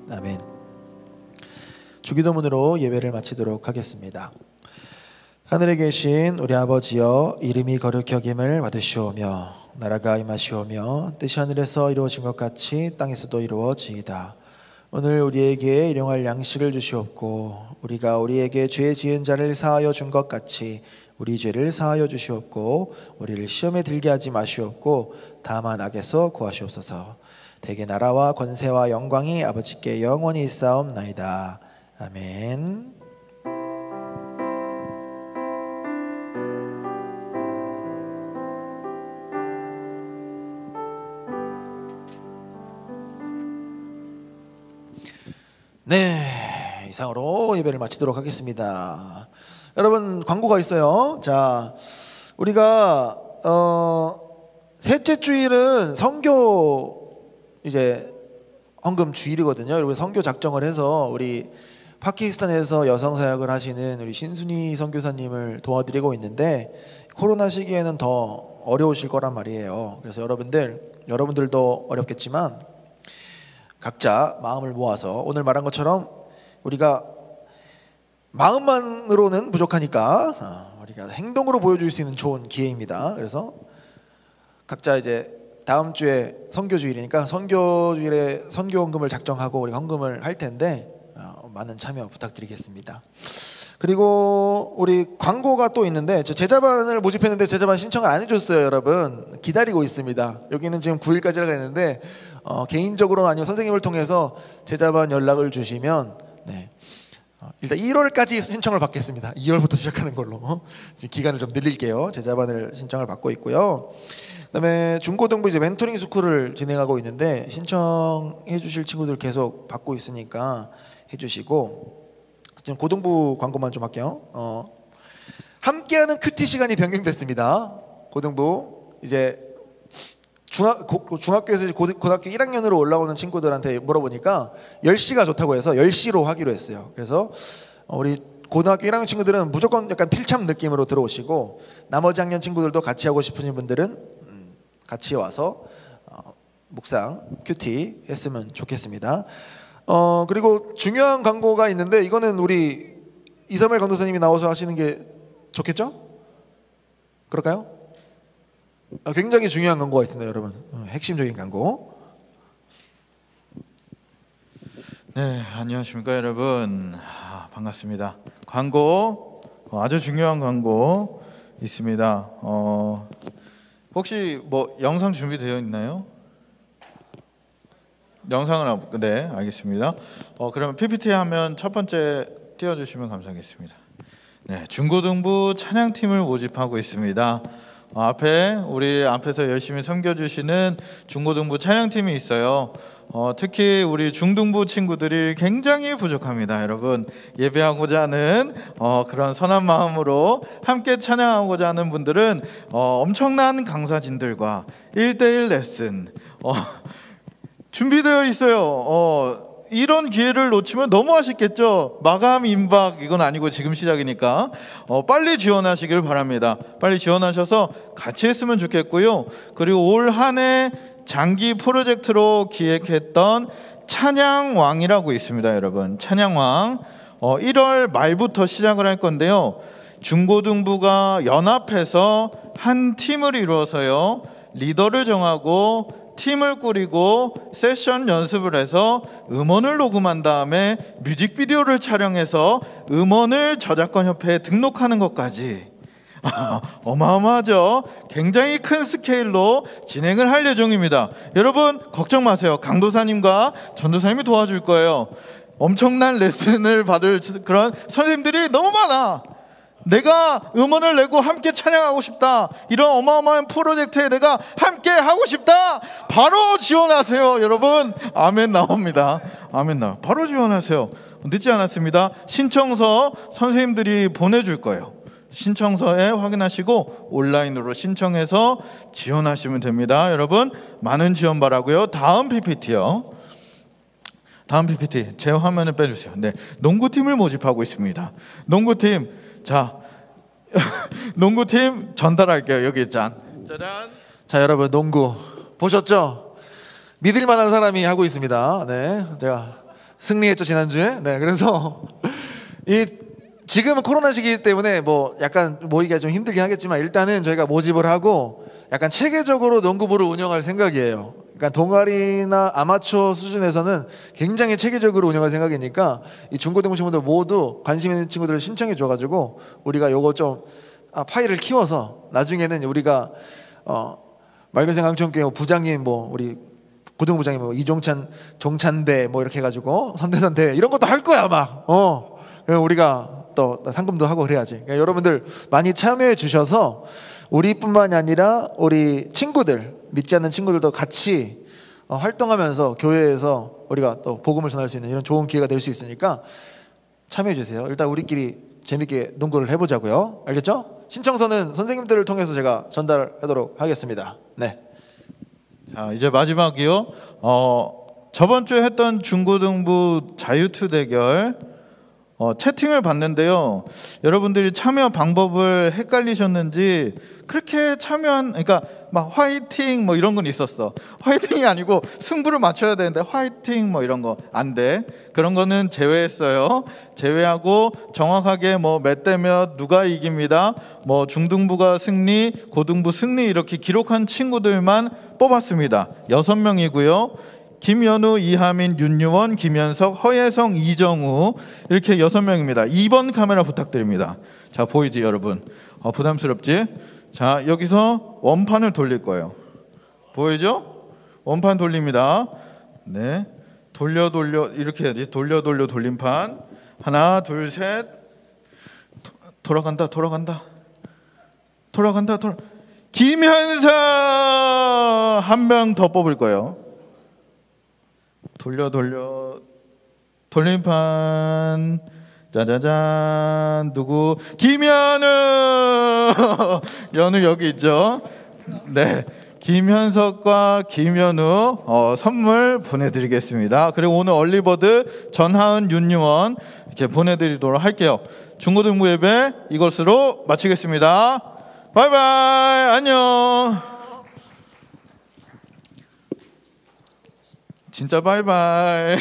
아멘. 주기도문으로 예배를 마치도록 하겠습니다. 하늘에 계신 우리 아버지여, 이름이 거룩히 여김을 받으시오며 나라가 임하시오며 뜻이 하늘에서 이루어진 것 같이 땅에서도 이루어지이다. 오늘 우리에게 일용할 양식을 주시옵고 우리가 우리에게 죄 지은 자를 사하여 준 것 같이 우리 죄를 사하여 주시옵고 우리를 시험에 들게 하지 마시옵고 다만 악에서 구하시옵소서. 대개 나라와 권세와 영광이 아버지께 영원히 있사옵나이다. 아멘. 네, 이상으로 예배를 마치도록 하겠습니다. 여러분, 광고가 있어요. 자, 우리가 셋째 주일은 선교 이제 헌금 주일이거든요. 그리고 선교 작정을 해서 우리 파키스탄에서 여성 사역을 하시는 우리 신순희 선교사님을 도와드리고 있는데 코로나 시기에는 더 어려우실 거란 말이에요. 그래서 여러분들도 어렵겠지만 각자 마음을 모아서 오늘 말한 것처럼 우리가 마음만으로는 부족하니까 우리가 행동으로 보여줄 수 있는 좋은 기회입니다. 그래서 각자 이제 다음 주에 선교주일이니까 선교주일에 선교헌금을 작정하고 우리 헌금을 할 텐데 많은 참여 부탁드리겠습니다. 그리고 우리 광고가 또 있는데 저 제자반을 모집했는데 제자반 신청을 안 해줬어요. 여러분 기다리고 있습니다. 여기는 지금 9일까지라고 했는데 개인적으로는 아니면 선생님을 통해서 제자반 연락을 주시면 일단 1월까지 신청을 받겠습니다. 2월부터 시작하는 걸로 기간을 좀 늘릴게요. 제자반을 신청을 받고 있고요. 그다음에 중고등부 이제 멘토링 스쿨을 진행하고 있는데 신청해 주실 친구들 계속 받고 있으니까 해주시고 지금 고등부 광고만 좀 할게요. 함께하는 큐티 시간이 변경됐습니다. 고등부 이제 중학교에서 고등학교 1학년으로 올라오는 친구들한테 물어보니까 10시가 좋다고 해서 10시로 하기로 했어요. 그래서 우리 고등학교 1학년 친구들은 무조건 약간 필참 느낌으로 들어오시고 나머지 학년 친구들도 같이 하고 싶으신 분들은 같이 와서 묵상, 큐티 했으면 좋겠습니다. 그리고 중요한 광고가 있는데 이거는 우리 이사벨 강도사님이 나와서 하시는 게 좋겠죠? 그럴까요? 굉장히 중요한 광고가 있습니다, 여러분. 핵심적인 광고. 네, 안녕하십니까 여러분. 반갑습니다. 광고 아주 중요한 광고 있습니다. 혹시 뭐 영상 준비되어 있나요? 영상을 네, 알겠습니다. 그러면 PPT 하면 첫 번째 띄워주시면 감사하겠습니다. 네, 중고등부 찬양팀을 모집하고 있습니다. 우리 앞에서 열심히 섬겨주시는 중고등부 찬양팀이 있어요. 특히 우리 중등부 친구들이 굉장히 부족합니다. 여러분 예배하고자 하는 그런 선한 마음으로 함께 찬양하고자 하는 분들은 엄청난 강사진들과 1대1 레슨 준비되어 있어요. 이런 기회를 놓치면 너무 아쉽겠죠. 마감 임박 이건 아니고 지금 시작이니까 빨리 지원하시길 바랍니다. 빨리 지원하셔서 같이 했으면 좋겠고요. 그리고 올 한 해 장기 프로젝트로 기획했던 찬양왕이라고 있습니다. 여러분 찬양왕 1월 말부터 시작을 할 건데요. 중고등부가 연합해서 한 팀을 이루어서요 리더를 정하고 팀을 꾸리고 세션 연습을 해서 음원을 녹음한 다음에 뮤직비디오를 촬영해서 음원을 저작권 협회에 등록하는 것까지 어마어마하죠. 굉장히 큰 스케일로 진행을 할 예정입니다. 여러분 걱정 마세요. 강도사님과 전도사님이 도와줄 거예요. 엄청난 레슨을 받을 그런 선생님들이 너무 많아. 내가 음원을 내고 함께 찬양하고 싶다. 이런 어마어마한 프로젝트에 내가 함께 하고 싶다. 바로 지원하세요. 여러분 아멘 나옵니다. 아멘 나와. 바로 지원하세요. 늦지 않았습니다. 신청서 선생님들이 보내줄 거예요. 신청서에 확인하시고 온라인으로 신청해서 지원하시면 됩니다. 여러분 많은 지원 바라고요. 다음 PPT요. 다음 PPT 제 화면을 빼주세요. 네, 농구팀을 모집하고 있습니다. 농구팀 자 농구팀 전달할게요. 여기 짜잔. 자 여러분 농구 보셨죠? 믿을 만한 사람이 하고 있습니다. 네, 제가 승리했죠 지난주에. 네, 그래서 지금은 코로나 시기이기 때문에 뭐 약간 모이기가 좀 힘들긴 하겠지만 일단은 저희가 모집을 하고 약간 체계적으로 농구부를 운영할 생각이에요. 그러니까 동아리나 아마추어 수준에서는 굉장히 체계적으로 운영할 생각이니까 이 중고등부 친구들 모두 관심 있는 친구들을 신청해 줘가지고 우리가 요거 좀 파일을 키워서 나중에는 우리가 말교생 강촌교회 부장님 뭐 우리 고등부 부장님 뭐 이종찬 종찬배 뭐 이렇게 해가지고 선대선 대회 이런 것도 할 거야 막. 우리가 또 상금도 하고 그래야지. 그러니까 여러분들 많이 참여해 주셔서 우리뿐만이 아니라 우리 친구들 믿지 않는 친구들도 같이 활동하면서 교회에서 우리가 또 복음을 전할 수 있는 이런 좋은 기회가 될 수 있으니까 참여해 주세요. 일단 우리끼리 재밌게 농구를 해보자고요. 알겠죠? 신청서는 선생님들을 통해서 제가 전달하도록 하겠습니다. 네. 자, 이제 마지막이요. 저번 주에 했던 중고등부 자유투 대결 채팅을 봤는데요. 여러분들이 참여 방법을 헷갈리셨는지 그렇게 참여한, 그러니까 막 화이팅 뭐 이런 건 있었어. 화이팅이 아니고 승부를 맞춰야 되는데 화이팅 뭐 이런 거 안 돼. 그런 거는 제외했어요. 제외하고 정확하게 뭐 몇 대 몇 누가 이깁니다. 뭐 중등부가 승리, 고등부 승리 이렇게 기록한 친구들만 뽑았습니다. 6명이고요. 김연우, 이하민, 윤유원, 김현석, 허예성, 이정우 이렇게 6명입니다. 2번 카메라 부탁드립니다. 자, 보이지 여러분? 부담스럽지? 자, 여기서 원판을 돌릴 거예요. 보이죠? 원판 돌립니다. 네, 돌려 이렇게 해야지. 돌려 돌림판. 하나, 둘, 셋. 돌아간다. 김현석 한 명 더 뽑을 거예요. 돌려 돌림판. 짜자잔. 누구? 김현우. 연우 여기 있죠. 네, 김현석과 김현우 선물 보내드리겠습니다. 그리고 오늘 얼리버드 전하은, 윤유원 이렇게 보내드리도록 할게요. 중고등부 예배 이것으로 마치겠습니다. 바이바이. 안녕. 진짜 바이바이.